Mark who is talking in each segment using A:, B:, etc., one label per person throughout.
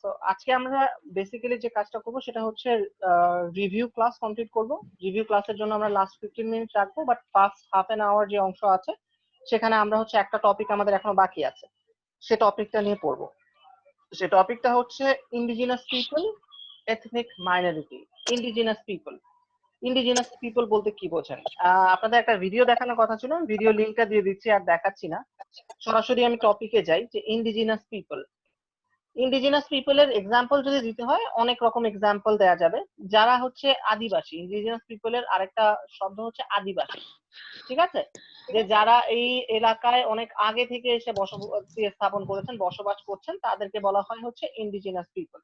A: তো আজকে আমরা বেসিক্যালি যে কাজটা করব সেটা হচ্ছে রিভিউ ক্লাস কমপ্লিট করব। রিভিউ ক্লাসের জন্য আমরা লাস্ট 15 মিনিট রাখবো, but first half an hour যে অংশ আছে সেখানে আমরা হচ্ছে একটা টপিক আমাদের এখনো বাকি আছে, সে টপিকটা নিয়ে পড়বো। সে টপিকটা হচ্ছে indigenous people, ethnic minority. Indigenous people, indigenous people বলতে কি বোঝেন? আপনাদের একটা ভিডিও দেখানোর কথা ছিল, ভিডিও লিঙ্কটা দিয়ে দিচ্ছি, আর দেখাচ্ছি না, সরাসরি আমি টপিকে যাই। যে ইন্ডিজিনাস পিপল, ইন্ডিজিনাস পিপলের এক্সাম্পল যদি দিতে হয় অনেক রকম এক্সাম্পল দেওয়া যাবে। যারা হচ্ছে আদিবাসী, ইন্ডিজিনাস পিপলের আরেকটা শব্দ হচ্ছে আদিবাসী, ঠিক আছে? যে যারা এই এলাকায় অনেক আগে থেকে এসে বসতি স্থাপন করেছেন, বসবাস করছেন, তাদেরকে বলা হয় হচ্ছে ইন্ডিজিনাস পিপল।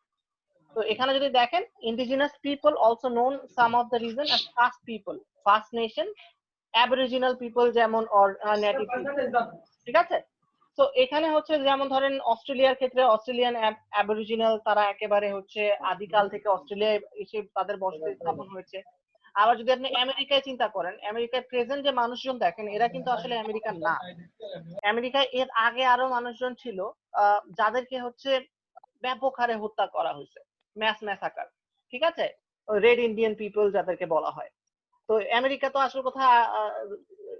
A: তো এখানে যদি দেখেন, indigenous people also known some of the reason as first people, first nation, aboriginal people যেমন অর নেটিভ পিপল, ঠিক আছে? তো এখানে হচ্ছে যেমন ধরেন অস্ট্রেলিয়ার ক্ষেত্রে অস্ট্রেলিয়ান অ্যাবরিজিনাল, তারা একেবারে হচ্ছে আদিকাল থেকে অস্ট্রেলিয়ায় এসে তাদের বসতি স্থাপন হয়েছে। আবার যদি আপনি আমেরিকায় চিন্তা করেন, আমেরিকার প্রেজেন্ট যে মানুষজন দেখেন, এরা কিন্তু আসলে আমেরিকান না। আমেরিকায় এর আগে আরো মানুষজন ছিল যাদেরকে হচ্ছে ব্যাপক হারে হত্যা করা হয়েছে, ম্যাস ম্যাসাকার, ঠিক আছে? রেড ইন্ডিয়ান পিপল যাদেরকে বলা হয়। তো আমেরিকা তো আসল কথা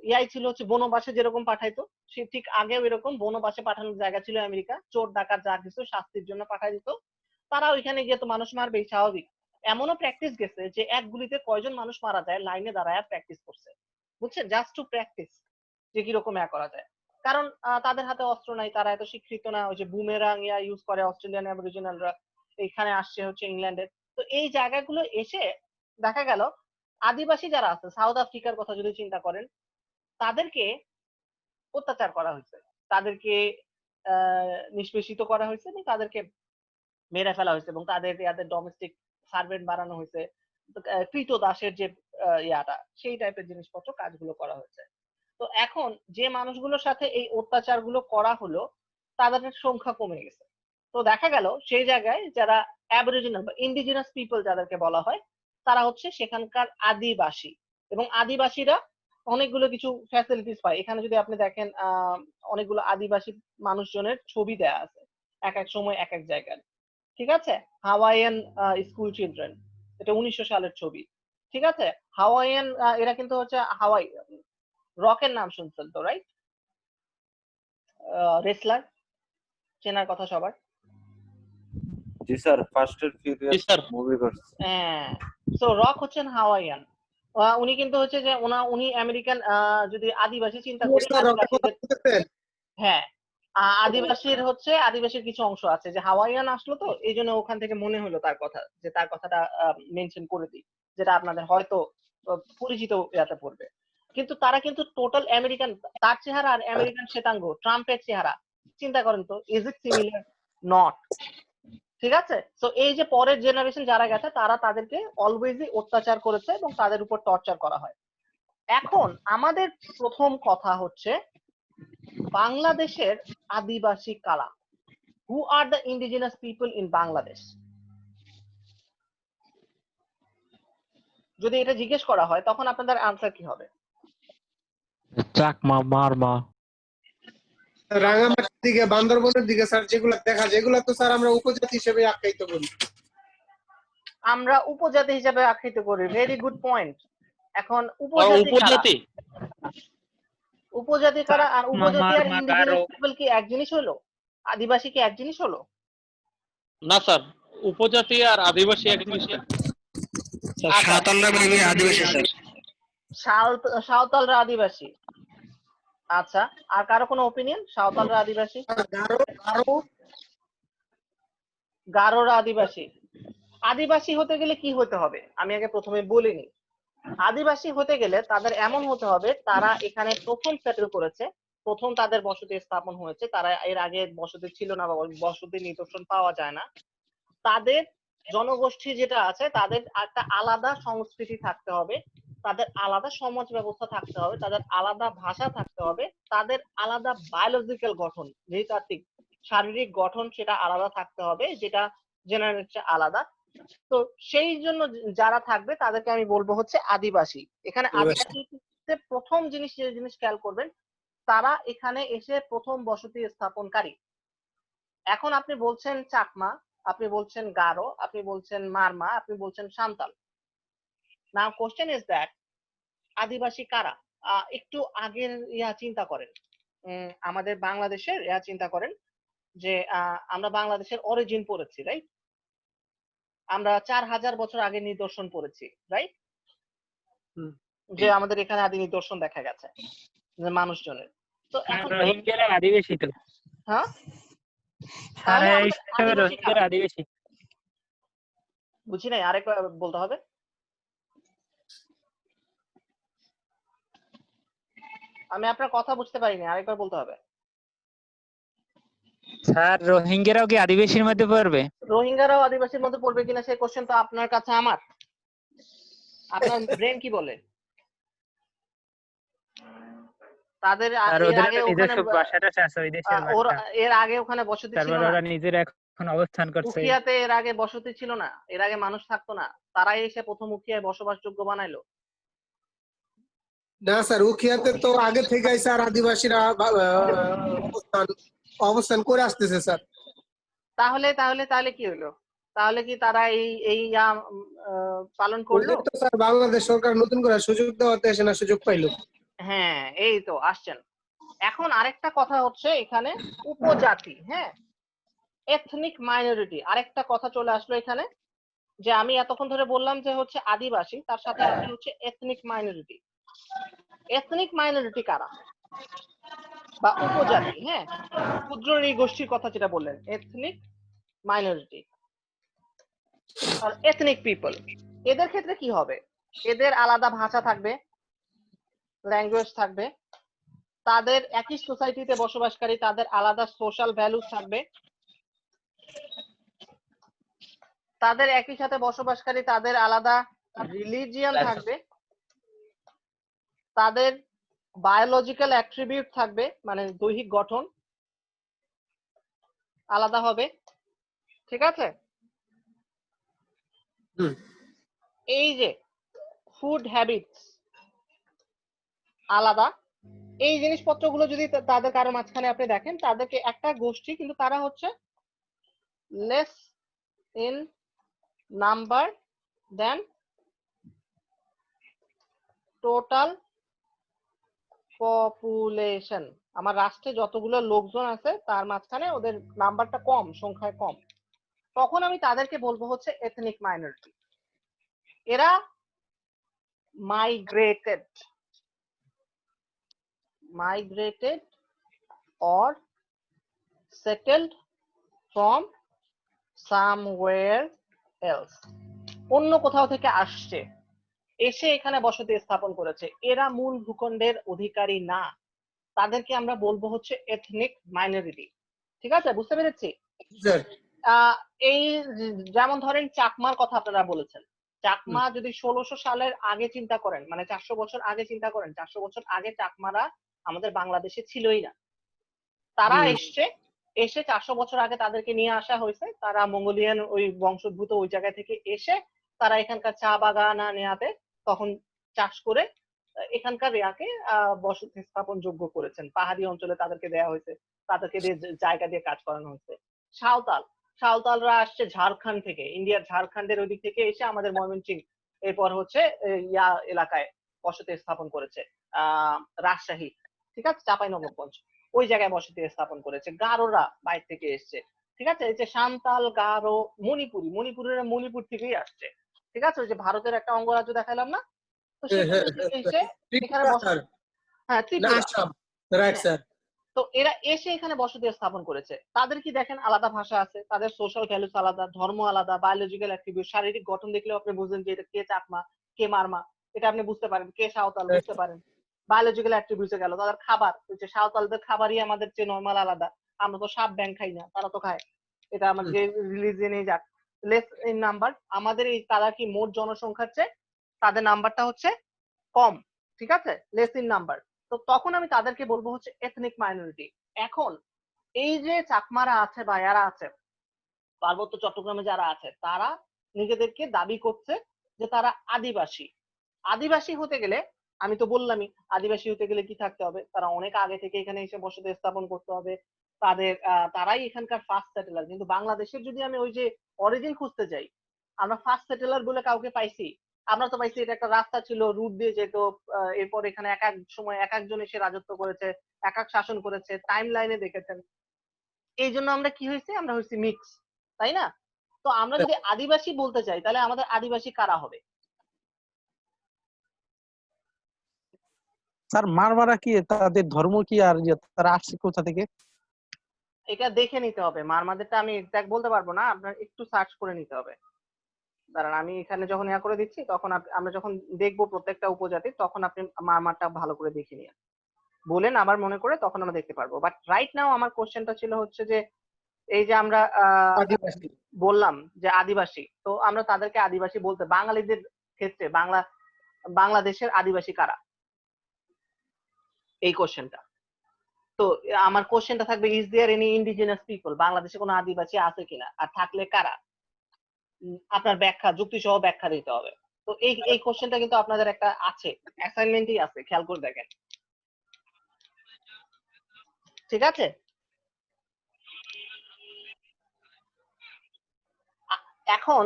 A: ইয়াই ছিল হচ্ছে বনবাসে যেরকম পাঠাইতো, সে ঠিক আগেও এরকম বনবাসে পাঠানোর জায়গা ছিল আমেরিকা। চোর ডাকাত যা কিছু শাস্তির জন্য পাঠাই দিত, তারা ওইখানে গিয়ে তো মানুষ মারবেই, স্বাভাবিক। এমনও প্র্যাকটিস গেছে যে এক গুলিতে কয়জন মানুষ মারা যায় লাইনে দাঁড়ায় প্র্যাকটিস করছে, বুঝছেন? জাস্ট টু প্র্যাকটিস যে কিরকম করা যায়। কারণ তাদের হাতে অস্ত্র নাই, তারা এত শিক্ষিত না। ওই যে বুমেরাং ইউজ করে অস্ট্রেলিয়ান অ্যাবরিজিনালরা, এখানে আসছে হচ্ছে ইংল্যান্ডের। তো এই জায়গাগুলো এসে দেখা গেল আদিবাসী যারা আছে, সাউথ আফ্রিকার কথা যদি চিন্তা করেন, তাদেরকে অত্যাচার করা হয়েছে, তাদেরকে নিষ্পেষিত করা হয়েছে এবং তাদেরকে মেরে ফেলা হয়েছে, এবং তাদের ডোমেস্টিক সার্ভেন্ট বানানো হয়েছে। কৃত দাসের যে ইয়াটা, সেই টাইপের জিনিসপত্র কাজগুলো করা হয়েছে। তো এখন যে মানুষগুলোর সাথে এই অত্যাচারগুলো করা হলো, তাদের সংখ্যা কমে গেছে। তো দেখা গেল সেই জায়গায় যারা অ্যাবরিজিনাল বা ইন্ডিজিনাস পিপল যাদেরকে বলা হয়, তারা হচ্ছে সেখানকার আদিবাসী। এবং আদিবাসীরা অনেকগুলো কিছু ফ্যাসিলিটিস পায়। এখানে যদি আপনি দেখেন অনেকগুলো আদিবাসী মানুষজনের ছবি দেয়া আছে এক এক সময় এক এক জায়গায়, ঠিক আছে? হাওয়াইয়ান স্কুল চিলড্রেন, এটা 1900 সালের ছবি, ঠিক আছে? হাওয়াইয়ান এরা কিন্তু হচ্ছে হাওয়াই রকের নাম শুনছেন তো, রাইট? রেসলার চেনার কথা সবার।
B: জি sir, fast and furious movie করছে।
A: হ্যাঁ, সো রক হচ্ছেন হাওয়াইয়ান। উনি কিন্তু হচ্ছে যে উনি আমেরিকান, যদি আদিবাসী চিন্তা করি, হ্যাঁ, আদিবাসীর কিছু অংশ আছে যে হাওয়াইয়ান আসলো, তো এই জন্য ওখান থেকে মনে হলো তার কথা, যে তার কথাটা মেনশন করে দিই, যেটা আপনাদের হয়তো পরিচিত ইয়াতে পড়বে। কিন্তু তারা কিন্তু টোটাল আমেরিকান। তার চেহারা আর আমেরিকান শ্বেতাঙ্গ ট্রাম্পের চেহারা চিন্তা করেন তো, ইজ ইট সিমিলার? নট, ঠিক আছে? তো এই যে পরের জেনারেশন যারা গেছে, তারা তাদেরকে অলওয়েজই অত্যাচার করেছে এবং তাদের উপর টর্চার করা হয়। এখন আমাদের প্রথম কথা হচ্ছে, বাংলাদেশের আদিবাসী কারা? Who are the indigenous people in Bangladesh? যদি এটা জিজ্ঞেস করা হয়, তখন আপনাদের আনসার কি হবে?
C: চাকমা, মারমা,
D: রাঙামাটির দিকে, বান্দরবনের দিকে স্যার যেগুলো দেখা যায়, এগুলো তো স্যার আমরা উপজাতি হিসেবে আখ্যায়িত করি।
A: আমরা উপজাতি হিসেবে আখ্যায়িত করি, ভেরি গুড পয়েন্ট। এখন উপজাতি কারা আর উপজাতি আর ইন্ডিজিনাস পিপল কি এক জিনিস হলো? আদিবাসী কি এক জিনিস হলো?
E: না স্যার, উপজাতি আর আদিবাসী এক জিনিস না।
D: সাঁওতালরা আদিবাসী স্যার।
A: সাঁওতালরা আদিবাসী, আচ্ছা। আর কারো কোনো ওপিনিয়ন? সাঁওতালরা আদিবাসী, গারোরা আদিবাসী। আদিবাসী হতে গেলে কি হতে হবে আমি আগে প্রথমে বলিনি। আদিবাসী হতে গেলে তাদের এমন হতে হবে, তারা এখানে প্রথম সেটেল করেছে, প্রথম তাদের বসতি স্থাপন হয়েছে, তারা এর আগে বসতি ছিল না বা বসতির নিদর্শন পাওয়া যায় না। তাদের জনগোষ্ঠী যেটা আছে, তাদের একটা আলাদা সংস্কৃতি থাকতে হবে, তাদের আলাদা সমাজ ব্যবস্থা থাকতে হবে, তাদের আলাদা ভাষা থাকতে হবে, তাদের আলাদা বায়োলজিক্যাল গঠন, নৃতাত্ত্বিক শারীরিক গঠন সেটা আলাদা থাকতে হবে, যেটা জেনারেল আলাদা। তো সেই জন্য যারা থাকবে তাদেরকে আমি বলবো হচ্ছে আদিবাসী। এখানে আদিবাসীতে প্রথম যে জিনিস খেয়াল করবেন, তারা এখানে এসে প্রথম বসতি স্থাপনকারী। এখন আপনি বলছেন চাকমা, আপনি বলছেন গারো, আপনি বলছেন মারমা, আপনি বলছেন Santal. Now question is that আদিবাসী কারা? একটু আগের চিন্তা করেন, আমাদের বাংলাদেশের চিন্তা করেন যে আমরা বাংলাদেশের অরিজিন পড়েছি, রাইট? আমরা 4000 বছর আগে নিদর্শন পড়েছি, রাইট? যে আমাদের এখানে আদি নিদর্শন দেখা গেছে যে মানুষজনের। তো এখন
C: রোহিঙ্গারা আদিবাসী তো।
A: হ্যাঁ, তাহলে আমাদের আদিবাসী কারা?
C: আদিবাসী
A: বুঝি নাই, আরেকবার বলতে হবে। আমি আপনার কথা বুঝতে পারিনি, আরেকবার বলতে হবে।
C: স্যার রোহিঙ্গারাও কি আদিবাসীর মধ্যে পড়বে?
A: রোহিঙ্গারাও আদিবাসীর মধ্যে পড়বে কিনা সেই কোশ্চেন তো আপনার কাছে আমার। আপনার ব্রেন কি বলে? তাদের এর আগে ওখানে বসতি ছিল না,
C: নিজের এখন অবস্থান করছে।
A: উখিয়াতে এর আগে বসতি ছিল না, এর আগে মানুষ থাকতো না, তারাই এসে প্রথম উখিয়ায় বসবাসযোগ্য বানাইলো।
D: না স্যার, উখিয়াতে তো আগে থেকে স্যার আদিবাসীরা অবস্থান করে আসতেছে স্যার।
A: তাহলে তাহলে তাহলে কি হলো? তাহলে কি তারা এই পালন করলো?
D: তো স্যার বাংলাদেশ সরকার নতুন করে সুযোগ দেওয়াতে এসে না সুযোগ পাইলো।
A: হ্যাঁ, এই তো আসছেন। এখন আরেকটা কথা হচ্ছে এখানে উপজাতি, হ্যাঁ, এথনিক মাইনরিটি, আরেকটা কথা চলে আসলো এখানে, যে আমি এতক্ষণ ধরে বললাম যে হচ্ছে আদিবাসী, তার সাথে আছে হচ্ছে এথনিক মাইনরিটি। এথনিক মাইনরিটি কারা বা উপজাতি? হ্যাঁ, ক্ষুদ্র নৃগোষ্ঠীর কথা যেটা বললেন, এথনিক মাইনরিটি আর এথনিক পিপল, এদের ক্ষেত্রে কি হবে? এদের আলাদা ভাষা থাকবে, ল্যাঙ্গুয়েজ থাকবে, তাদের একই সোসাইটিতে বসবাসকারী, তাদের আলাদা সোশ্যাল ভ্যালুস থাকবে, তাদের একই সাথে বসবাসকারী, তাদের আলাদা রিলিজিয়ান থাকবে, তাদের বায়োলজিক্যাল অ্যাট্রিবিউট থাকবে, মানে দৈহিক গঠন আলাদা হবে, ঠিক আছে? এই যে ফুড হ্যাবিটস আলাদা, এই জিনিসপত্রগুলো যদি তাদের কারো মাঝখানে আপনি দেখেন, তাদেরকে একটা গোষ্ঠী, কিন্তু তারা হচ্ছে less in number then total population. আমার রাষ্ট্রে যতগুলো লোকজন আছে তার মাঝখানে ওদের নাম্বারটা কম, সংখ্যায় কম, তখন আমি তাদেরকে বলবো হচ্ছে এথনিক মাইনরিটি। এরা migrated or settled from somewhere else, অন্য কোথাও থেকে আসছে, এসে এখানে বসতি স্থাপন করেছে। এরা মূল ভূখণ্ডের অধিকারী না, তাদেরকে আমরা বলবো হচ্ছে এথনিক মাইনরিটি। ঠিক আছে, বুঝতে পেরেছি? এই যেমন ধরেন চাকমার কথা আপনারা বলেছেন, চাকমা যদি 1600 সালের আগে চিন্তা করেন, মানে 400 বছর আগে চিন্তা করেন, 400 বছর আগে চাকমারা আমাদের বাংলাদেশে ছিলই না। তারা এসে 400 বছর আগে তাদেরকে নিয়ে আসা হয়েছে, তারা মঙ্গোলিয়ান ওই বংশোদ্ভূত ওই জায়গা থেকে এসে তারা এখানকার চা বাগান নেয়াতে তখন চাষ করে এখানকার ইয়াকে বসতি স্থাপন যোগ্য করেছেন। পাহাড়ি অঞ্চলে তাদেরকে দেওয়া হয়েছে, তাদেরকে দিয়ে জায়গা দিয়ে কাজ করানো হয়েছে। সাঁওতালরা আসছে ঝাড়খণ্ড থেকে, ইন্ডিয়ার ঝাড়খণ্ডের ওই দিক থেকে এসে আমাদের ময়মনসিংহ, এরপর হচ্ছে ইয়া এলাকায় বসতি স্থাপন করেছে, রাজশাহী, ঠিক আছে, চাঁপাইনবাবগঞ্জ, ওই জায়গায় বসতি স্থাপন করেছে। গারোরা বাইরে থেকে এসছে, ঠিক আছে, এই যে সাঁওতাল, গারো, মণিপুরের মণিপুর থেকেই আসছে, ঠিক আছে, ওই যে ভারতের একটা অঙ্গরাজ্য দেখালাম না, তো এসে এখানে তো এরা এসে এখানে বসতি স্থাপন করেছে। তাদের কি দেখেন আলাদা ভাষা আছে, তাদের সোশ্যাল ভ্যালুস আলাদা, ধর্ম আলাদা, বায়োলজিক্যাল অ্যাট্রিবিউট, শারীরিক গঠন দেখলেও আপনি বুঝবেন যে এটা কে চাকমা, কে মারমা, এটা আপনি বুঝতে পারেন, কে সাঁওতাল বুঝতে পারেন। বায়োলজিক্যাল অ্যাট্রিবিউটে গেল, তাদের খাবার, যে সাঁওতালদের খাবারই আমাদের চেয়ে নরমাল আলাদা, আমরা তো সাপ ব্যাং খাই না, তারা তো খায়, এটা আমাদের যে রিলিজিয়নে যাক। লেস ইন নাম্বার, আমাদের এই তারা কি মোট জনসংখ্যার চেয়ে তাদের নাম্বারটা হচ্ছে কম, ঠিক আছে, লেস ইন নাম্বার। তো তখন আমি তাদেরকে বলবো হচ্ছে এথনিক মাইনরিটি। এখন এই যে চাকমারা আছে বা এরা আছে পার্বত্য চট্টগ্রামে যারা আছে, তারা নিজেদেরকে দাবি করছে যে তারা আদিবাসী। আদিবাসী হতে গেলে আমি তো বললামই, আদিবাসী হতে গেলে কি থাকতে হবে, তারা অনেক আগে থেকে এখানে এসে বসতি স্থাপন করতে হবে, তারাই এখানকার ফার্স্ট সেটেলার। কিন্তু বাংলাদেশের যদি আমি ওই যে অরিজিন খুঁজতে যাই, আমরা ফার্স্ট সেটেলার বলে কাউকে পাইছি? আমরা তো পাইছি এটা একটা রাস্তা ছিল, রুট দিয়ে যেত, এরপর এখানে এক এক সময় এক একজন এসে রাজত্ব করেছে, এক এক শাসন করেছে, টাইম লাইনে দেখেছেন। এই জন্য আমরা কি হয়েছে, আমরা হয়েছি মিক্স, তাই না? তো আমরা যদি আদিবাসী বলতে চাই তাহলে আমাদের আদিবাসী কারা হবে?
F: স্যার মারমারা কি তাদের ধর্ম কি, আর তারা আসছে কোথা থেকে?
A: এটা দেখে নিতে হবে, মারমাদেরটা আমি এক্সাক্ট বলতে পারবো না, আপনার একটু সার্চ করে নিতে হবে। দাঁড়ান, আমি এখানে যখন ইয়া করে দিচ্ছি তখন আমরা যখন দেখবো প্রত্যেকটা উপজাতি, তখন আপনি মারমারটা ভালো করে দেখে নিয়ে বলেন আবার মনে করে, তখন আমরা দেখতে পারবো। বাট রাইট নাও আমার কোশ্চেনটা ছিল হচ্ছে যে এই যে আমরা
D: আদিবাসী
A: বললাম যে আদিবাসী, তো আমরা তাদেরকে আদিবাসী বলতে, বাঙালিদের ক্ষেত্রে বাংলাদেশের আদিবাসী কারা, এই কোশ্চেনটা। তো আমার কোশ্চেনটা থাকবে, is there any indigenous people, বাংলাদেশে কোনো আদিবাসী আছে কিনা, আর থাকলে কারা? আপনার ব্যাখ্যা, যুক্তি সহ ব্যাখ্যা দিতে হবে। তো এই কোশ্চেনটা কিন্তু আপনাদের একটা আছে, অ্যাসাইনমেন্টই আছে, খেয়াল করে দেখেন, ঠিক আছে? এখন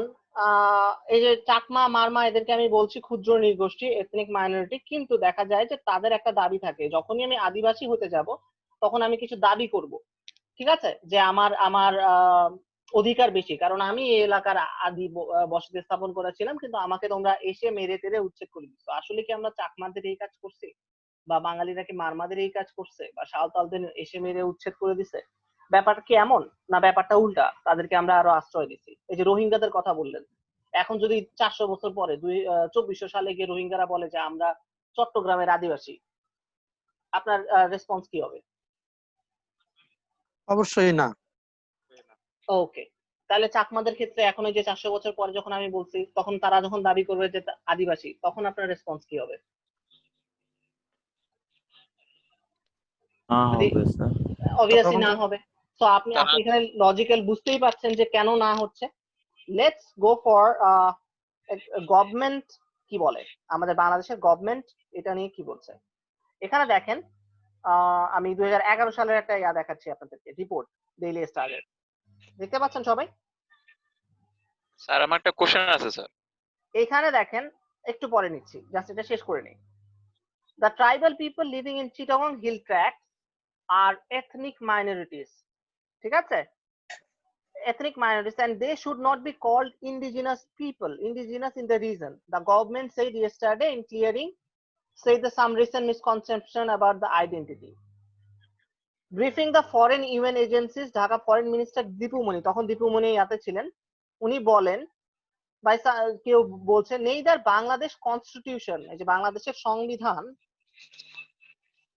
A: এই যে চাকমা, মারমা, এদেরকে আমি বলছি ক্ষুদ্র নৃগোষ্ঠী, এথনিক মাইনরিটি, কিন্তু দেখা যায় যে তাদের একটা দাবি থাকে, যখনই আমি আদিবাসী হতে যাব তখন আমি কিছু দাবি করব, ঠিক আছে, যে আমার আমার অধিকার বেশি, কারণ আমি এই এলাকার আদি বসতি স্থাপন করেছিলাম, কিন্তু আমাকে তোমরা এসে মেরে তেরে উচ্ছেদ করে দিচ্ছ। আসলে কি আমরা চাকমাদের এই কাজ করছি, বা বাঙালিরা কি মারমাদের এই কাজ করছে, বা সাঁওতালদের এসে মেরে উচ্ছেদ করে দিছে? ব্যাপারটা কি এমন না? ব্যাপারটা উল্টা, তাদেরকে আমরা আরো আশ্রয় দিচ্ছি। এই যে রোহিঙ্গাদের কথা বললেন, এখন যদি 400 বছর পরে 2400 সালে গিয়ে রোহিঙ্গারা বলে যে আমরা চট্টগ্রামের আদিবাসী, আপনার রেসপন্স কি হবে?
F: অবশ্যই না।
A: ওকে, তাহলে চাকমাদের ক্ষেত্রে এখন ওই যে 400 বছর পরে যখন আমি বলছি, তখন তারা যখন দাবি করবে যে আদিবাসী, তখন আপনার রেসপন্স কি হবে?
B: हाँ
A: যদি
B: হবে স্যার।
A: অবভিয়াসলি
F: তখন
A: না হবে। তো আপনি এখানে লজিক্যাল বুঝতেই পারছেন যে কেন না হচ্ছে। লেটস গো ফর গভর্নমেন্ট কি বলে, আমাদের বাংলাদেশের গভর্নমেন্ট এটা নিয়ে কি বলছে। এখানে দেখেন, আমি 2011 সালের একটা ইয়া দেখাচ্ছি আপনাদেরকে, রিপোর্ট, ডেইলি স্টারের, দেখতে পাচ্ছেন সবাই?
G: স্যার আমার একটা কোশ্চেন আছে স্যার।
A: এখানে দেখেন, একটু পরে নিচ্ছি, জাস্ট এটা শেষ করে নিই। The tribal people living in Chittagong hill tracts are ethnic minorities, ঠিক আছে, ethnic minorities, and they should not be called indigenous people, indigenous in the region, the government said yesterday in clearing said the some recent misconception about the identity. Briefing the foreign UN agencies, Dhaka foreign minister Dipu Moni, তখন দীপু মনি ইয়াতে ছিলেন, উনি বলেন, ভাই কেউ বলছে neither Bangladesh constitution, এই যে বাংলাদেশের সংবিধান,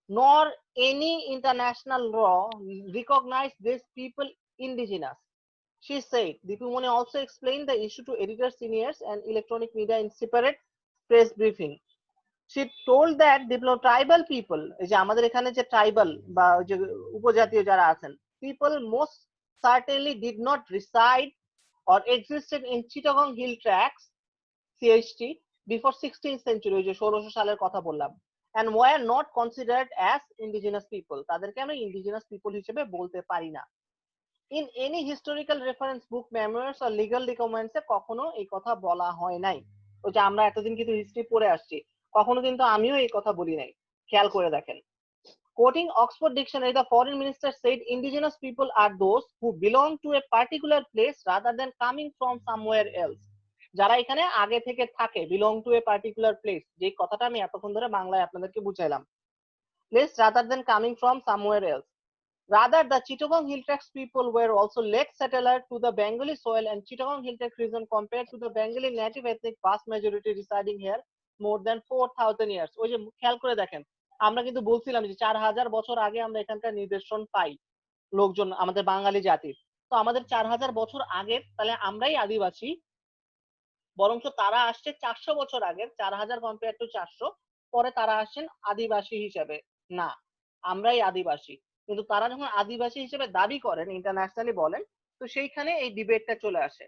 A: nor any international law recognize these people indigenous. She said. Deepu Moni also explained the issue to editors, seniors, and electronic media in separate press briefing. She told that the tribal people, এই যে আমাদের এখানে যে tribal বা যে উপজাতীয় যারা আছেন, people most certainly did not reside or existed in Chittagong hill tracts, CHT, before 16th century, ওই যে 1600 সালের কথা বললাম, and were not considered as indigenous people, তাদেরকে আমরা indigenous people হিসেবে বলতে পারি না। In any historical reference book, memoirs or legal documents এ কখনো এই কথা বলা হয় নাই। ওই যে আমরা এতদিন কিন্তু হিস্ট্রি পড়ে আসছি, কখনো কিন্তু আমিও এই কথা বলি নাই, খেয়াল করে দেখেন। Quoting Oxford Dictionary, the foreign minister said indigenous people are those who belong to a particular place rather than coming from somewhere else. যারা এখানে আগে থেকে থাকে, belong to a particular place, যে কথাটা আমি এতক্ষণ ধরে বাংলায় আপনাদেরকে বুঝাইলাম, place rather than coming from somewhere else. Rather, the Chittagong hill tracts people were also late settler to the Bengali soil and Chittagong hill tract region compared to the Bengali native ethnic vast majority residing here more than 4000 years. ওই যে খেয়াল করে দেখেন, আমরা কিন্তু বলছিলাম যে 4000 বছর আগে আমরা এখানকার নিদর্শন পাই লোকজন, আমাদের বাঙালি জাতির। তো আমাদের 4000 বছর আগে, তাহলে আমরাই আদিবাসী, বরঞ্চ তারা আসছে 400 বছর আগের, 4000 কম্পেয়ার টু 400, পরে তারা আসছেন আদিবাসী হিসেবে। না, আমরাই আদিবাসী, কিন্তু তারা যখন আদিবাসী হিসেবে দাবি করেন, ইন্টারন্যাশনালি বলেন, তো সেইখানে এই ডিবেটটা চলে আসে।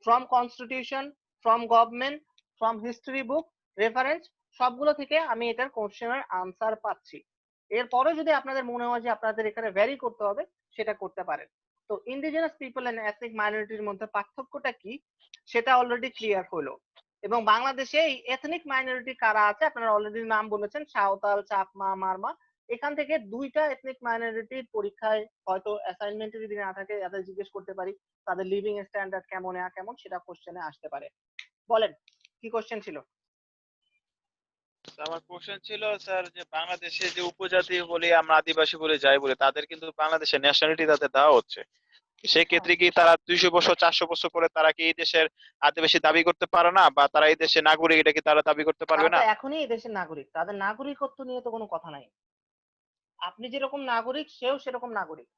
A: From constitution, from government, from history book, reference, সবগুলো থেকে আমি এটার কোশ্চেনের আনসার পাচ্ছি। এরপরে যদি আপনাদের মনে হয় যে আপনাদের এখানে ভ্যারি করতে হবে, সেটা করতে পারেন। তো ইন্ডিজিনাস পিপল এন্ড এথনিক মাইনরিটির মধ্যে পার্থক্যটা কি সেটা অলরেডি ক্লিয়ার হলো। এবং বাংলাদেশে এই এথনিক মাইনরিটি কারা আছে আপনারা অলরেডি নাম বলেছেন, সাঁওতাল, চাকমা, মারমা। এখান থেকে দুইটা এথনিক মাইনরিটির পরীক্ষায় হয়তো অ্যাসাইনমেন্টে যদি না থাকে তাদের জিজ্ঞেস করতে পারি তাদের লিভিং স্ট্যান্ডার্ড কেমন কেমন, সেটা কোশ্চেনে আসতে পারে। বলেন কি কোশ্চেন ছিল?
G: আমার কোশ্চেন ছিল স্যার যে বাংলাদেশে যে উপজাতি বলি আমরা আদিবাসী বলে যাই বলে তাদের কিন্তু বাংলাদেশে ন্যাশনালিটি তাদের দেওয়া হচ্ছে, সেই ক্ষেত্রে কি তারা 200 বছর 400 বছর পরে তারা কি এই দেশের আদিবাসী দাবি করতে পারে না, বা তারা এই দেশের নাগরিক এটা কি তারা দাবি করতে পারবে
A: তারা
G: না?
A: তো এখনই এই দেশের নাগরিক, তাদের নাগরিকত্ব নিয়ে তো কোনো কথা নাই। আপনি যেরকম নাগরিক সেও সেরকম নাগরিক,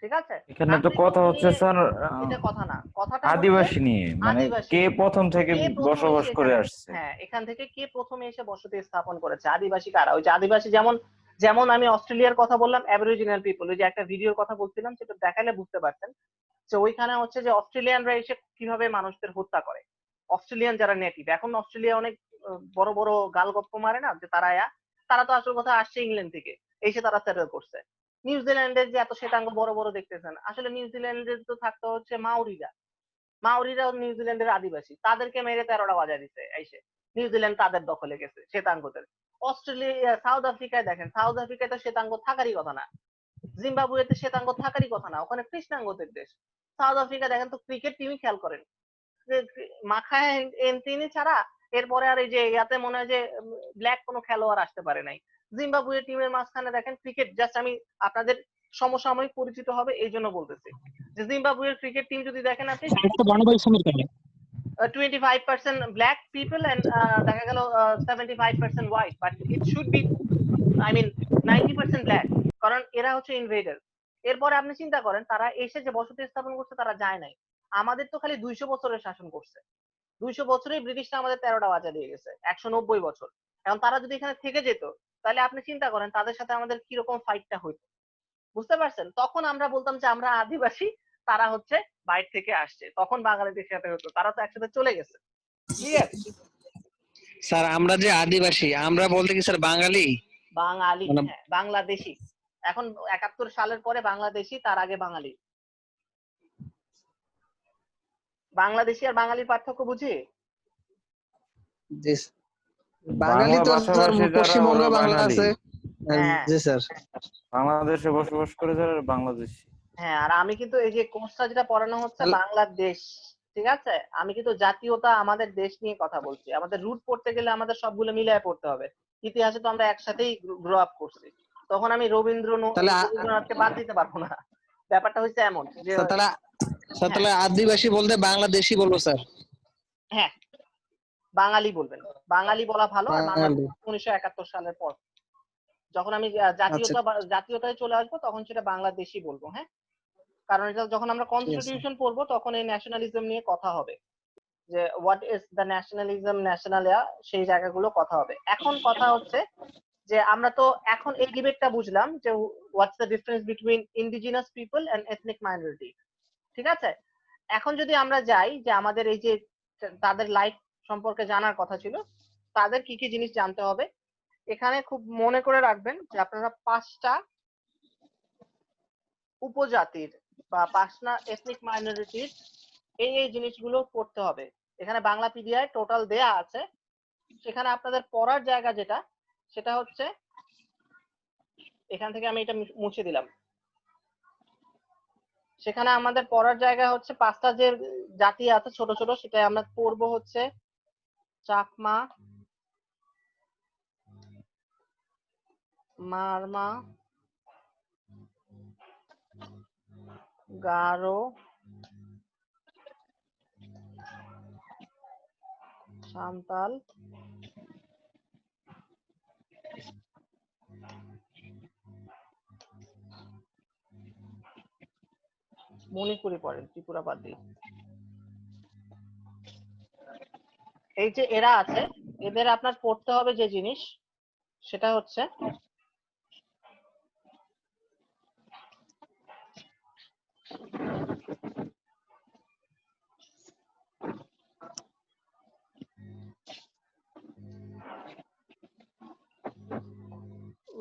A: ঠিক আছে?
B: এখানে তো কথা হচ্ছে স্যার
A: এটা কথা না, কথাটা
B: আদিবাসী নিয়ে, মানে
A: আদিবাসী
B: কে প্রথম থেকে
A: কে প্রথম
B: বসবাস
A: এসে
B: করে
A: এখানে-
B: আসছে।
A: হ্যাঁ, এখান থেকে কে প্রথমে এসে বসতি স্থাপন করেছে, আদিবাসী কারা? ওই যে আদিবাসী যেমন যেমন আমি অস্ট্রেলিয়ার কথা বললাম, অ্যাবরিজিনাল পিপল, ওই যে একটা ভিডিওর কথা বলছিলাম সেটা দেখালে বুঝতে পারছেন যে ওইখানে হচ্ছে যে অস্ট্রেলিয়ানরা এসে কিভাবে মানুষদের হত্যা করে। অস্ট্রেলিয়ান যারা নেটিভ, এখন অস্ট্রেলিয়া অনেক বড় বড় গালগপ্প মারে না যে তারা তো আসল কথা আসছে ইংল্যান্ড থেকে, এসে তারা সেটেল করছে। নিউজিল্যান্ডের যে এত শ্বেতাঙ্গ বড় বড় দেখতেছেন, আসলে নিউজিল্যান্ডের তো থাকতো হচ্ছে মাউরিরাও নিউজিল্যান্ডের আদিবাসী, তাদেরকে মেরে 13টা বাজায় দিছে এসে, নিউজিল্যান্ড তাদের দখলে গেছে শ্বেতাঙ্গদের। অস্ট্রেলিয়া, সাউথ আফ্রিকায় দেখেন, সাউথ আফ্রিকায় তো শ্বেতাঙ্গ থাকারই কথা না, জিম্বাবুয়েতে শ্বেতাঙ্গ থাকারই কথা না, ওখানে কৃষ্ণাঙ্গদের দেশ। সাউথ আফ্রিকা দেখেন তো ক্রিকেট টিমই খেয়াল করেন, মাখায় এনতিনি ছাড়া এরপরে আর এই যে ইয়াতে মনে হয় যে ব্ল্যাক কোনো খেলোয়াড় আসতে পারে নাই। জিম্বাবুয়ে টিমের মাঝখানে দেখেন ক্রিকেট, জাস্ট আমি আপনাদের সমসাময়িক পরিচিত হবে এই জন্য বলতেছি যে জিম্বাবুয়ের ক্রিকেট টিম যদি দেখেন আপনি,
C: একটা গণপরিশ্রমের কারণে
A: 25% black people and দেখা গেল 75% white, but it should be, I mean 90% black, কারণ এরা হচ্ছে ইনভেডার। এরপরে আপনি চিন্তা করেন তারা এসে যে বসতি স্থাপন করছে তারা যায় নাই, আমাদের তো খালি 200 বছরের শাসন করছে, 200 বছরেই ব্রিটিশরা আমাদের 13টা বাজা দিয়ে গেছে, 190 বছর। এখন তারা যদি এখানে থেকে যেত তাহলে আপনি চিন্তা করেন তাদের সাথে আমাদের কিরকম ফাইটটা হইতো, বুঝতে পারছেন? তখন আমরা বলতাম যে আমরা আদিবাসী, তারা হচ্ছে বাইরে থেকে আসছে, তখন বাঙালিদের সাথে হতো, তারা তো একসাথে চলে গেছে। ক্লিয়ার?
F: স্যার আমরা যে আদিবাসী, আমরা বলতে কি স্যার বাঙালি?
A: বাঙালি,
F: মানে-
A: হ্যাঁ বাংলাদেশি। এখন 71 সালের পরে বাংলাদেশি, তার আগে বাঙালি। বাংলাদেশি আর বাঙালির পার্থক্য বুঝি?
F: জি বাঙালি তো স্যার
B: ভাষাভাষী যারা
F: পশ্চিমবঙ্গ
B: ওরা
F: বাংলা
B: বাঙালি।
F: আছে।
A: হ্যাঁ।
F: জি স্যার।
B: বাংলাদেশে বসবাস করে যারা বাংলাদেশি।
A: হ্যাঁ, আর আমি কিন্তু এই যে কোর্সটা যেটা পড়ানো হচ্ছে বাংলাদেশ, ঠিক আছে, আমি কিন্তু জাতীয়তা আমাদের দেশ নিয়ে কথা বলছি। আমাদের রুট পড়তে গেলে আমাদের সবগুলো মিলিয়ে পড়তে হবে। ইতিহাসে তো আমরা একসাথেই গ্রো আপ করছি, তখন আমি রবীন্দ্রনাথকে বাদ দিতে পারবো না। ব্যাপারটা হচ্ছে এমন যে
F: স্যার তাহলে আদিবাসী বলতে বাংলাদেশি বলবো স্যার।
A: হ্যাঁ, বাঙালি বলবেন, বাঙালি বলা ভালো। আর
F: বাঙালি।
A: 1971 সালের পর যখন আমি জাতীয়তায় চলে আসবো তখন সেটা বাংলাদেশি বলবো। হ্যাঁ, কারণ এটা যখন আমরা কনস্টিটিউশন পড়বো তখন এই ন্যাশনালিজম নিয়ে কথা হবে, যে হোয়াট ইজ দ্য ন্যাশনালিজম, ন্যাশনালিয়া, সেই জায়গাগুলো কথা হবে। এখন কথা হচ্ছে যে আমরা তো এখন এই ডিবেটটা বুঝলাম যে what's the difference between indigenous people and ethnic minority, ঠিক আছে? এখন যদি আমরা যাই যে আমাদের এই যে তাদের লাইফ সম্পর্কে জানার কথা ছিল, তাদের কি কি জিনিস জানতে হবে, এখানে খুব মনে করে রাখবেন যে আপনারা 5টা উপজাতির বা 5টা এথনিক মাইনরিটির এই জিনিসগুলো পড়তে হবে। এখানে বাংলাপিডিয়ায় টোটাল দেয়া আছে, সেখানে আপনাদের পড়ার জায়গা যেটা সেটা হচ্ছে, এখান থেকে আমি এটা মুছে দিলাম, সেখানে আমাদের পড়ার জায়গা হচ্ছে 5টা যে জাতি আছে ছোট ছোট, সেটা আমরা পড়বো হচ্ছে চাকমা, মারমা, গারো, সাঁওতাল, মণিপুরি পড়েন, ত্রিপুরা বাদ দিয়ে। এই যে এরা আছে, এদের আপনার পড়তে হবে যে জিনিস সেটা হচ্ছে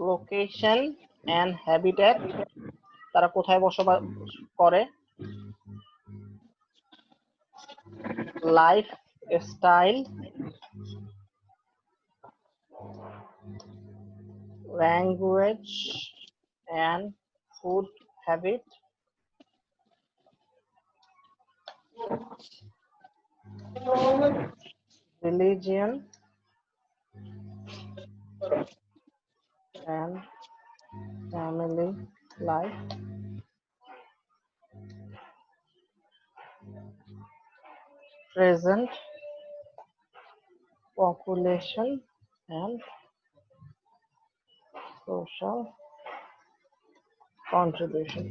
A: লোকেশন এন্ড হ্যাবিটেট, তারা কোথায় বসবাস করে, life style, language and food habit, religion and family life, present population and social contribution.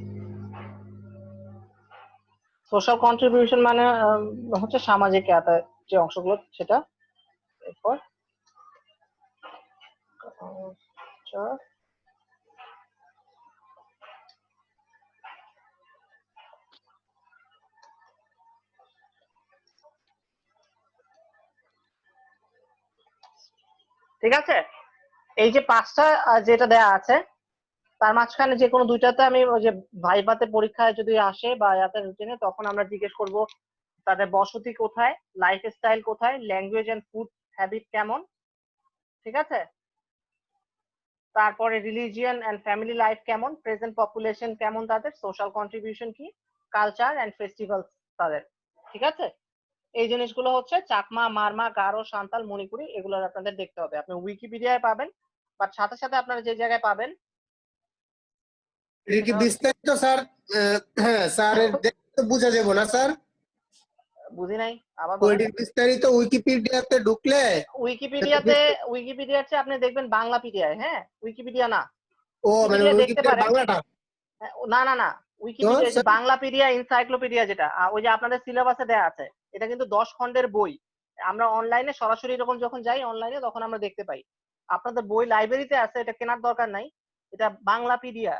A: Social contribution মানে হচ্ছে সামাজিক যে অংশগুলো সেটা। এরপর ঠিক আছে, এই যে পাঁচটা যেটা দেয়া আছে তার মাঝখানে যে কোনো দুইটাতে আমি ওই যে ভাইভাতে পরীক্ষায় যদি আসে বা ইয়াতে রুটিনে, তখন আমরা জিজ্ঞেস করব তাদের বসতি কোথায়, লাইফ স্টাইল কোথায়, ল্যাঙ্গুয়েজ এন্ড ফুড হ্যাবিট কেমন, ঠিক আছে, তারপরে রিলিজিয়ন এন্ড ফ্যামিলি লাইফ কেমন, প্রেজেন্ট পপুলেশন কেমন, তাদের সোশ্যাল কন্ট্রিবিউশন কি, কালচার এন্ড ফেস্টিভ্যাল তাদের, ঠিক আছে। এই জিনিসগুলো হচ্ছে চাকমা, মারমা, গারো, সান্তাল, মণিপুরি, এগুলো আপনাদের দেখতে হবে। আপনি উইকিপিডিয়ায় পাবেন, বাট সাথে সাথে আপনারা যে জায়গায় পাবেন
D: এটা কি বিস্তারিত স্যার? হ্যাঁ স্যার, দেখতে বোঝা যাবে না স্যার?
A: বুঝি নাই, আবার
D: ওইটি
A: বলেন।
D: বিস্তারিত উইকিপিডিয়াতে ঢুকলে
A: উইকিপিডিয়াতে আপনি দেখবেন বাংলাপিডিয়ায়, হ্যাঁ, উইকিপিডিয়া না।
D: ও মানে
A: উইকিপিডিয়া দেখতে
D: উইকিপিডিয়া
A: পারেন।
D: বাংলাটা?
A: না না না, উইকিপিডিয়া যে
D: স্যার?
A: বাংলাপিডিয়া, এনসাইক্লোপিডিয়া যেটা ওই যে আপনাদের সিলেবাসে দেয়া আছে, এটা কিন্তু 10 খণ্ডের বই। আমরা অনলাইনে সরাসরি এরকম যখন যাই অনলাইনে, তখন আমরা দেখতে পাই। আপনাদের বই লাইব্রেরিতে আছে, এটা কেনার দরকার নাই। এটা বাংলাপিডিয়া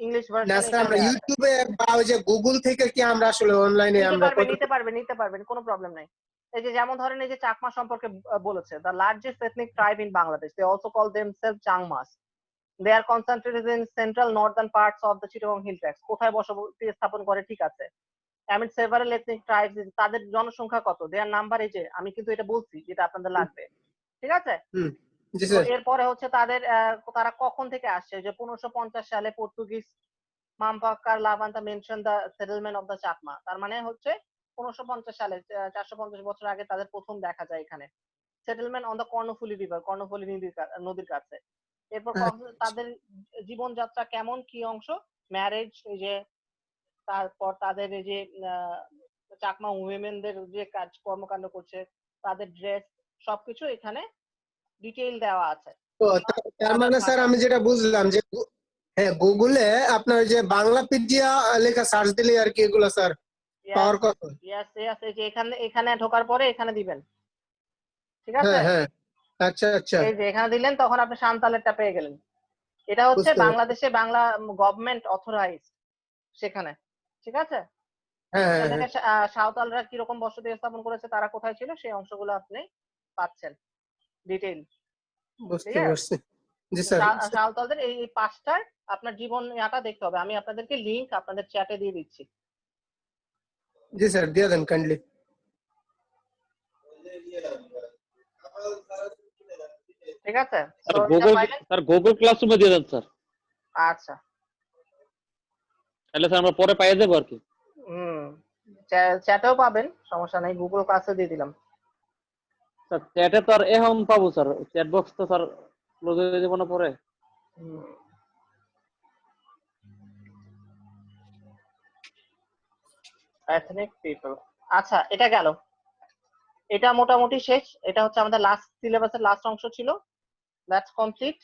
A: ইংলিশ
D: না
A: ভার্সন
D: স্যার,
A: এখানে
D: আমরা
A: দেয়া আছে।
D: ইউটিউবে বা ওই যে গুগল থেকে কি আমরা আসলে অনলাইনে আমরা
A: নিতে পারবেন, কোনো প্রবলেম নাই। এই যে যেমন ধরেন এই যে চাকমা সম্পর্কে বলেছে, the largest ethnic tribe in Bangladesh, they also call themselves Changmas, they are concentrated in central northern parts of the Chittagong hill tracts. কোথায় বসতি স্থাপন করে, ঠিক আছে। amid several ethnic tribes, তাদের জনসংখ্যা কত, দেয়ার নাম্বার, এই যে আমি কিন্তু এটা বলছি যেটা আপনাদের লাগবে, ঠিক আছে।
D: জি
A: তো
D: স্যার।
A: এরপরে হচ্ছে তাদের তারা কখন থেকে আসছে, যে 1550 সালে পর্তুগিজ মাম্পাক্কার লাভান্তা mention the settlement of the Chakma, তার মানে হচ্ছে 1550 সালে, 450 বছর আগে তাদের প্রথম দেখা যায় এখানে settlement on the Karnaphuli river, Karnaphuli নদীর কাছে। এরপর তাদের জীবনযাত্রা কেমন, কি অংশ, ম্যারেজ, এই যে তারপর তাদের এই যে চাকমা উইমেনদের যে কাজ কর্মকাণ্ড করছে, তাদের ড্রেস, সবকিছু এখানে ডিটেইল দেওয়া আছে।
D: তো তার মানে স্যার আমি যেটা বুঝলাম যে হ্যাঁ, গুগলে আপনার যে বাংলাপিডিয়া লেখা সার্চ দিলে আর কি এগুলো স্যার পাওয়ার কথা?
A: ইয়েস ইয়েস, এই যে এখানে ঢোকার পরে এখানে দিবেন, ঠিক আছে।
D: হ্যাঁ হ্যাঁ, আচ্ছা আচ্ছা,
A: এই যে এখানে দিলেন, তখন আপনি সান্তালেরটা পেয়ে গেলেন। এটা হচ্ছে
D: বুঝতে পারছি।
A: বাংলাদেশে বাংলা গভর্নমেন্ট অথরাইজ সেখানে, ঠিক আছে।
D: হ্যাঁ
A: এখান
D: হ্যাঁ
A: থেকে
D: হ্যাঁ,
A: সাঁওতালরা কিরকম বসতি স্থাপন করেছে, তারা কোথায় ছিল, সেই অংশগুলো আপনি পাচ্ছেন ডিটেইল, ঠিক
D: বুঝতে
A: আছে।
D: পারছি। জি স্যার।
A: সাঁওতালদের এই পাঁচটার আপনার জীবন ইয়াটা দেখতে হবে। আমি আপনাদেরকে লিংক আপনাদের চ্যাটে দিয়ে দিচ্ছি।
D: জি স্যার, দিয়ে দেন কাইন্ডলি।
A: ঠিক আছে,
E: স্যার
A: তো এটা পাইলেন।
E: গুগল ক্লাসরুমে দিয়ে দেন স্যার,
A: আচ্ছা,
E: তাহলে স্যার আমরা পরে পাইয়ে যাবো আর কি।
A: হুম, চ্যাটেও পাবেন, সমস্যা নেই, গুগল ক্লাসে দিয়ে দিলাম।
E: স্যার চ্যাটে তো আর এখন পাবো স্যার, চ্যাট বক্স তো স্যার ক্লোজ হয়ে যাবো না পরে।
A: এথনিক পিপল, আচ্ছা এটা গেল, এটা মোটামুটি শেষ। এটা হচ্ছে আমাদের লাস্ট সিলেবাসের লাস্ট অংশ ছিল, দ্যাটস কমপ্লিট।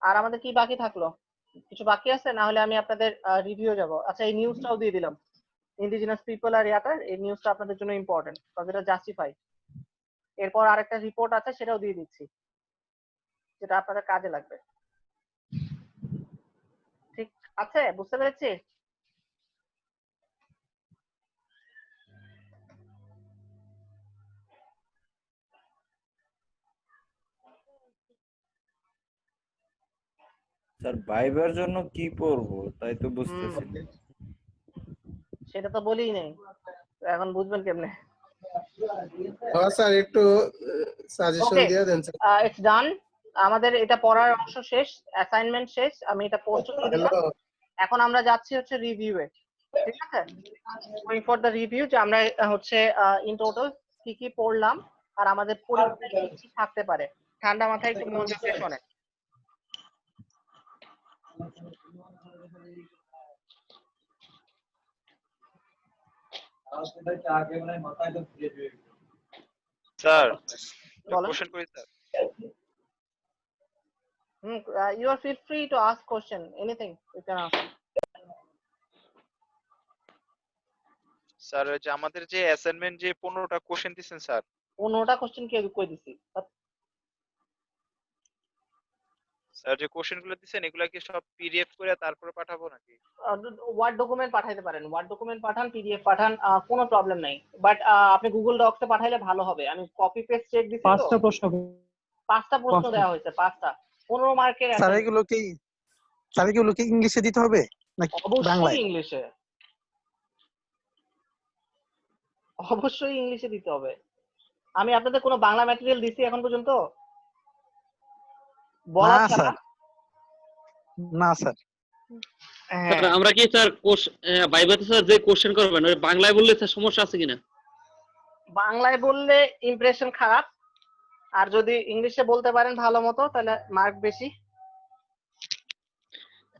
A: আর আমাদের কি বাকি থাকলো, কিছু বাকি আছে, না হলে আমি আপনাদের রিভিউ যাব। আচ্ছা, এই নিউজটাও দিয়ে দিলাম, ইন্ডিজিনাস পিপল আর ইয়াটার এই নিউজটা আপনাদের জন্য ইম্পর্টেন্ট, কারণ এটা জাস্টিফাই। এরপর আরেকটা রিপোর্ট আছে, সেটাও দিয়ে দিচ্ছি, যেটা আপনাদের কাজে লাগবে। ঠিক আছে, বুঝতে পেরেছি।
B: স্যার ভাইবার জন্য কি পড়বো তাই তো বুঝতেছি না।
A: সেটা তো বলিই নেই, এখন বুঝবেন কেমনে?
D: হ্যাঁ স্যার, একটু সাজেশন
A: ওকে,
D: দিয়ে দেন স্যার।
A: ইটস ডান। আমাদের এটা পড়ার অংশ শেষ, অ্যাসাইনমেন্ট শেষ, আমি এটা পোস্ট করে দিলাম।
D: হ্যালো।
A: এখন আমরা যাচ্ছি হচ্ছে রিভিউয়ে, ঠিক আছে? গোয়িং ফর দ্য রিভিউ, যে আমরা হচ্ছে ইন টোটাল কি কি পড়লাম আর আমাদের পরীক্ষায় কি কি থাকতে পারে। ঠান্ডা মাথায় একটু মনোযোগ দিয়ে শোনেন।
G: স্যার
A: বলেন।
G: কোশ্চেন করি sir.
A: You are feel free to ask question, anything you can ask.
G: Sir ওই যে আমাদের যে অ্যাসাইনমেন্ট যে 15টা কোশ্চেন দিছেন স্যার,
A: 15টা কোশ্চেন কে কই দিছি?
G: স্যার যে কোশ্চেন গুলো দিছেন এগুলা কি সব পিডিএফ করে তারপরে পাঠাবো নাকি?
A: ওয়ার্ড ডকুমেন্ট পাঠাইতে পারেন, ওয়ার্ড ডকুমেন্ট পাঠান, পিডিএফ পাঠান, কোনো প্রবলেম নাই। বাট আপনি গুগল ডক্সে পাঠাইলে ভালো হবে। আমি কপি পেস্ট চেক দিছি তো।
F: 5টা প্রশ্ন।
A: 5টা প্রশ্ন দেওয়া হয়েছে, 5টা, 15 মার্কের।
F: স্যার এগুলো কি ইংলিশে দিতে হবে নাকি
A: অবশ্যই
F: বাংলায়?
A: ইংলিশে, অবশ্যই ইংলিশে দিতে হবে। আমি আপনাদের কোনো বাংলা ম্যাটেরিয়াল দিছি এখন পর্যন্ত বলা
F: না
A: ছাড়া?
F: স্যার, না স্যার।
E: স্যার আমরা কি স্যার ভাইভাতে স্যার যে কোশ্চেন করবেন ওই বাংলায় বললে স্যার সমস্যা আছে কিনা?
A: বাংলায় বললে ইমপ্রেশন খারাপ, আর যদি ইংলিশে বলতে পারেন ভালো মতো তাহলে মার্ক বেশি।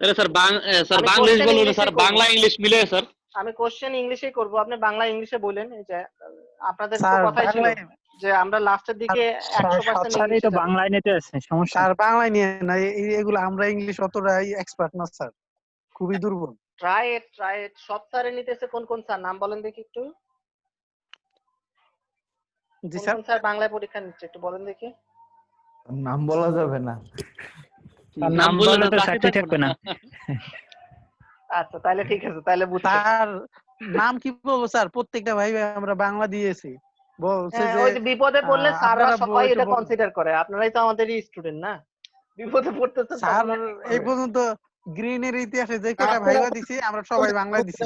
E: তাহলে স্যার স্যার
A: আমি
E: বাংলা
A: question
E: বলুন
A: English-এই
E: স্যার,
A: করবো।
E: বাংলা ইংলিশ মিলে স্যার।
A: আমি কোশ্চেন ইংলিশেই করব, আপনি বাংলা ইংলিশে বলেন। এই যে আপনাদের তো
F: স্যার
A: কথাই ছিল
F: বাংলায়,
A: যে আমরা লাস্টের দিকে 100%
C: স্যার এই
A: ইংলিশে
C: তো
A: যাব।
C: বাংলায় নিতে আছে, সমস্যা
F: স্যার বাংলায় নিয়ে না, এগুলো আমরা ইংলিশ অতটা এক্সপার্ট না স্যার, খুবই দুর্বল।
A: Try it. সব স্যারে নিতেছে কোন কোন স্যার, নাম বলেন দেখি একটু।
F: জি
A: কোন
F: স্যার।
A: কোন স্যার বাংলায় পরীক্ষা নিচ্ছে একটু বলেন দেখি।
B: নাম বলা যাবে না।
C: নাম
E: বললে
C: বললে
E: না,
C: তো
E: চাকরি
C: চাকরি
E: থাকবে
C: থাকবে না।
A: আচ্ছা তাহলে ঠিক আছে, তাহলে বুঝছি।
F: স্যার নাম কি বলবো স্যার, প্রত্যেকটা ভাই আমরা বাংলা দিয়েছি, বলছে যে
A: ওই যে বিপদে পড়লে স্যাররা
F: আপনারা
A: সবাই
F: একটু
A: এটা কনসিডার করে, আপনারাই তো আমাদেরই স্টুডেন্ট না, বিপদে পড়তেছেন
F: স্যার
A: তখন আর কি
F: এই
A: করবে?
F: পর্যন্ত গ্রিনের ইতিহাসে যে কয়টা ভাইবা দিছি আমরা সবাই বাংলা দিছি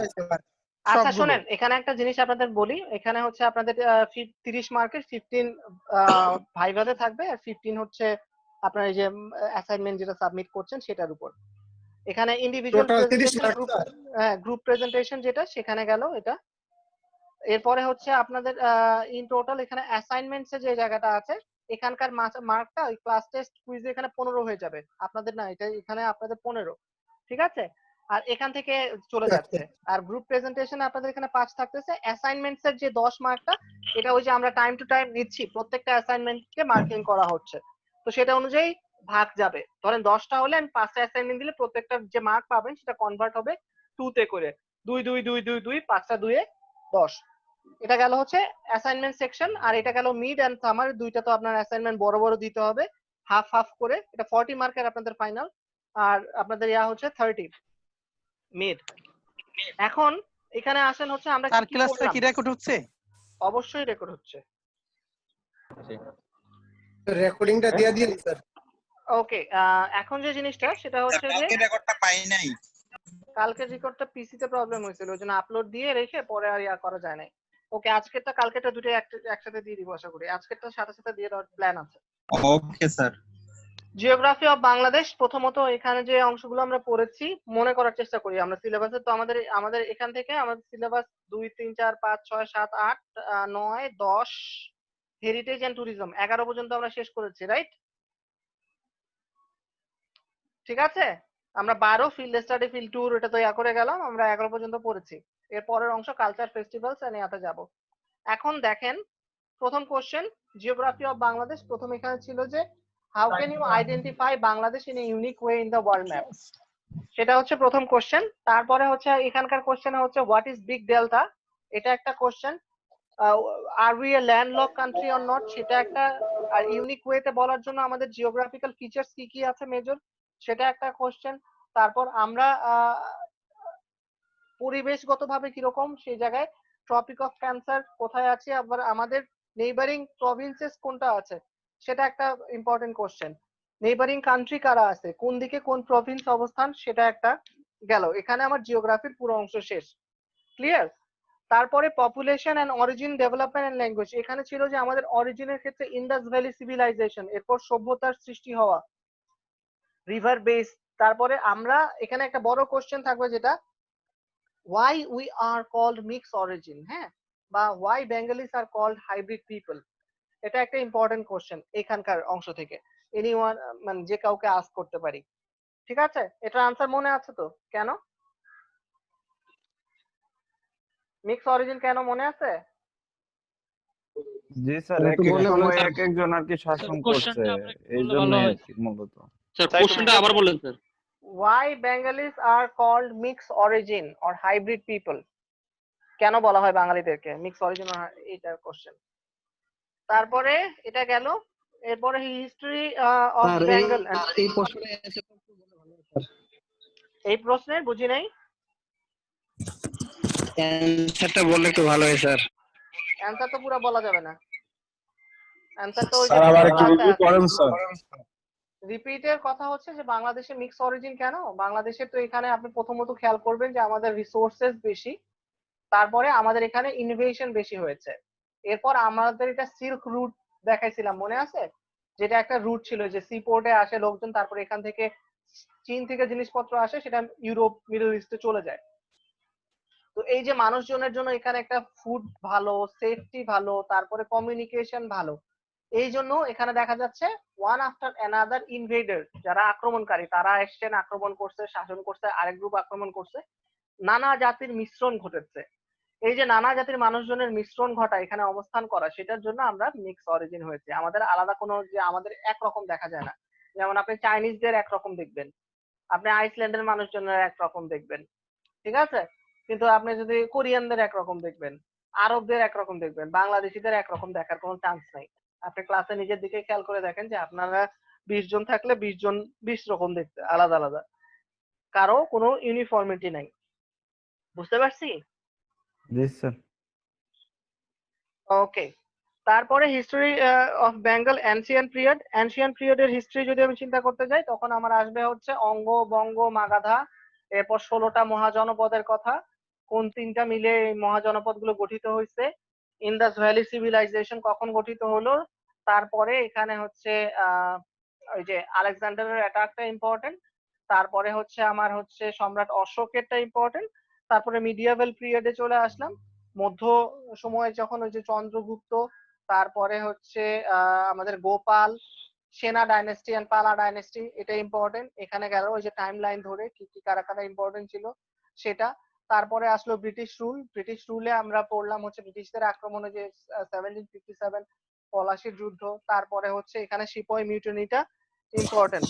A: আচ্ছা
F: সবগুলো।
A: শোনেন, এখানে একটা জিনিস আপনাদের বলি। এখানে হচ্ছে আপনাদের 30 মার্কের 15 ভাইভাতে থাকবে, আর 15 হচ্ছে আপনার এই যে অ্যাসাইনমেন্ট যেটা সাবমিট করছেন সেটার উপর। এখানে individual
D: total 30
A: presentation,
D: mark
A: group,
D: sir.
A: Group presentation যেটা সেখানে গেল এটা। এরপরে হচ্ছে আপনাদের ইন টোটাল এখানে অ্যাসাইনমেন্টস এর যে জায়গাটা আছে, এখানকার মার্কটা ওই ক্লাস টেস্ট কুইজে এখানে 15 হয়ে যাবে আপনাদের, না এটা এখানে আপনাদের 15, ঠিক আছে? আর এখান থেকে চলে যাচ্ছে। আর গ্রুপ প্রেজেন্টেশনে আপনাদের এখানে 5 থাকতেছে। অ্যাসাইনমেন্টস এর যে 10 মার্কটা, এটা ওই যে আমরা টাইম টু টাইম নিচ্ছি, প্রত্যেকটা অ্যাসাইনমেন্টকে মার্কিং করা হচ্ছে, তো সেটা অনুযায়ী ভাগ যাবে। ধরেন 10টা হলে আমি 5টা অ্যাসাইনমেন্ট দিলে প্রত্যেকটা যে মার্ক পাবেন সেটা কনভার্ট হবে 2 তে করে, 2 2 2 2 2, 5টা 2 এ 10। এটা গেল হচ্ছে অ্যাসাইনমেন্ট সেকশন। আর এটা গেল মিড এন্ড সামার, দুইটা তো আপনার অ্যাসাইনমেন্ট বড় বড় দিতে হবে, হাফ হাফ করে। এটা 40 মার্কের আপনাদের ফাইনাল, আর আপনাদের ইয়া হচ্ছে 30 মিড। এখন এখানে আসেন হচ্ছে আমরা
F: স্যার
A: কি
F: ক্লাসটা
A: করলাম।
F: কি রেকর্ড হচ্ছে?
A: অবশ্যই রেকর্ড হচ্ছে।
D: রেকর্ডিংটা দিয়ে দিন স্যার।
A: ওকে, এখন যে জিনিসটা সেটা হচ্ছে যে
H: কালকে রেকর্ডটা পাই নাই।
A: কালকের রেকর্ডটা পিসিতে প্রবলেম হয়েছিল, ওই জন্য আপলোড দিয়ে রেখে পরে আর ইয়া করা যায় নাই। ওকে, আজকেরটা কালকেরটা দুটো একসাথে দিয়ে দিব আশা করি। আজকেরটা সাথে সাথে দিয়ে দেওয়ার প্ল্যান আছে।
H: Okay sir.
A: Geography of Bangladesh, প্রথমত এখানে যে অংশগুলো আমরা পড়েছি মনে করার চেষ্টা করি। আমরা সিলেবাসে তো আমাদের এখান থেকে আমাদের সিলেবাস 2 3 4 5 6 7 8 9 10 হেরিটেজ এন্ড ট্যুরিজম 11 পর্যন্ত আমরা শেষ করেছি, রাইট? ঠিক আছে, আমরা 12 ফিল্ড স্টাডি, ফিল্ড ট্যুর, এটা তো ইয়া করে গেলাম, আমরা 11 পর্যন্ত পড়েছি। এর পরের অংশ কালচার, ফেস্টিভ্যালস এন্ড ইয়াতে যাব। এখন দেখেন প্রথম কোশ্চেন, জিওগ্রাফি অফ বাংলাদেশ। প্রথম এখানে ছিল যে how can you identify Bangladesh in a unique way in the world map, সেটা হচ্ছে প্রথম কোশ্চেন। তারপরে হচ্ছে এখানকার কোশ্চেন হচ্ছে হোয়াট ইজ বিগ ডেল্টা, এটা একটা কোশ্চেন। আর we a landlock country or not, সেটা একটা। আর ইউনিক ওয়েতে বলার জন্য আমাদের জিওগ্রাফিক্যাল ফিচার্স কি কি আছে মেজর, সেটা একটা কোশ্চেন। তারপর আমরা পরিবেশগতভাবে কিরকম সেই জায়গায়, ট্রপিক অফ ক্যান্সার কোথায় আছে, আবার আমাদের নেইবারিং প্রভিন্সেস কোনটা আছে, সেটা একটা ইম্পর্টেন্ট কোশ্চেন। নেইবারিং কান্ট্রি কারা আছে, কোন দিকে কোন প্রভিন্স অবস্থান, সেটা একটা গেল। এখানে আমার জিওগ্রাফির পুরো অংশ শেষ। ক্লিয়ার? তারপরে population and origin, development and language. এখানে ছিল যে আমাদের অরিজিনের ক্ষেত্রে ইন্ডাস ভ্যালি সিভিলাইজেশন, এরপর সভ্যতার সৃষ্টি হওয়া, রিভার বেস। তারপরে আমরা এখানে একটা বড় কোশ্চেন থাকবে যেটা why we are called mixed origin, হ্যাঁ, বা why Bengalis are called hybrid people। এটা একটা ইম্পর্টেন্ট কোশ্চেন এখানকার অংশ থেকে, এনিওয়ান মানে যে কাউকে আস্ক করতে পারি। ঠিক আছে, এটার আনসার মনে আছে তো? কেন মিক্স অরিজিন কেন মনে আছে?
B: জি স্যার,
F: একটু
B: এক এক
F: বললে ভালো
B: সময়
F: হতো।
B: এক একজন আর কি শাসন করছে,
E: কোশ্চেনটা আপনি একটু
B: এই
E: বললে ভালো
B: জন্য
E: হয়।
B: মূলত।
E: স্যার
G: তাই তো
E: কোশ্চেনটা আবার বলেন sir.
A: why Bengalis are called mixed origin or hybrid people, কেন বলা হয় বাঙালিদেরকে মিক্স অরিজিন, এইটার কোশ্চেন। তারপরে এটা গেল, এরপরে হিস্ট্রি অফ
F: স্যার
A: বেঙ্গল।
F: এই প্রশ্নের answer টা একটু বললে ভালো হতো।
A: এই প্রশ্নের বুঝি নাই,
F: অ্যানসারটা বললে একটু ভালো হয় স্যার।
A: অ্যান্সার তো পুরো বলা যাবে না, অ্যান্সার তো ওই যে
D: স্যার আবার
A: পিছনে
D: একটু
A: ক্লাসে
D: রিভিউ
A: আছে।
D: করেন স্যার।
A: রিপিটের কথা হচ্ছে যে বাংলাদেশে মিক্স অরিজিন কেন, বাংলাদেশে তো এখানে আপনি প্রথমত খেয়াল করবেন যে আমাদের রিসোর্সেস বেশি, তারপরে আমাদের এখানে ইনোভেশন বেশি হয়েছে। এরপর আমাদের এটা সিল্ক রুট দেখাইছিলাম, মনে আছে? যেটা একটা রুট ছিল যে সি পোর্টে আসে লোকজন, তারপরে এখান থেকে চীন থেকে জিনিসপত্র আসে, সেটা ইউরোপ মিডল ইস্টে চলে যায়। তো এই যে মানুষজনের জন্য এখানে একটা ফুড ভালো, সেফটি ভালো, তারপরে কমিউনিকেশন ভালো, এই জন্য এখানে দেখা যাচ্ছে ওয়ান আফটার অ্যানাদার ইনভেডার, যারা আক্রমণকারী তারা এসছেন, আক্রমণ করছে, শাসন করছে, আরেক গ্রুপ আক্রমণ করছে, নানা জাতির মিশ্রণ ঘটেছে। এই যে নানা জাতির মানুষজনের মিশ্রণ ঘটা, এখানে অবস্থান করা, সেটার জন্য আমরা মিক্স অরিজিন হয়েছে। আমাদের আলাদা কোনো যে আমাদের একরকম দেখা যায় না। যেমন আপনি চাইনিজদের একরকম দেখবেন, আপনি আইসল্যান্ডের মানুষজনের একরকম দেখবেন, ঠিক আছে, কিন্তু আপনি যদি কোরিয়ানদের একরকম দেখবেন, আরবদের একরকম দেখবেন, বাংলাদেশিদের একরকম দেখার কোনো চান্স নাই। আপনি ক্লাসে নিজের দিকে খেয়াল করে দেখেন যে আপনারা 20 জন থাকলে 20 জন 20 রকম দেখতে, আলাদা আলাদা, কারো কোনো ইউনিফর্মিটি নাই। বুঝতে পারছি?
B: জি স্যার।
A: ওকে, তারপরে history of Bengal ancient period. Ancient পিরিয়ডের হিস্ট্রি যদি আমি চিন্তা করতে যাই, তখন আমার আসবে হচ্ছে অঙ্গ, বঙ্গ, মাগাধা, এরপর 16টা মহাজনপদের কথা, কোন তিনটা মিলে এই মহাজনপদ গুলো গঠিত হয়েছে, ইন্দাস ভ্যালি সিভিলাইজেশন কখন গঠিত হলো, তারপরে এখানে হচ্ছে ওই যে আলেকজান্ডারের অ্যাটাকটা ইম্পর্টেন্ট, তারপরে হচ্ছে আমার হচ্ছে সম্রাট অশোকেরটা ইম্পর্টেন্ট, তারপরে মিডিয়াভেল পিরিয়ডে চলে আসলাম, মধ্য সময়ে যখন ওই যে চন্দ্রগুপ্ত, তারপরে হচ্ছে আমাদের গোপাল, সেনা ডাইনেস্টি এন্ড পালা ডাইনেস্টি, এটা ইম্পর্টেন্ট। এখানে গেল ওই যে টাইম লাইন ধরে কি কি কারা কারা ইম্পর্টেন্ট ছিল সেটা। তারপরে আসলো ব্রিটিশ রুল। ব্রিটিশ রুলে আমরা পড়লাম হচ্ছে ব্রিটিশদের আক্রমণে যে 1757 পলাশির যুদ্ধ, তারপরে হচ্ছে এখানে সিপাহী মিউটিনিটা ইম্পর্টেন্ট,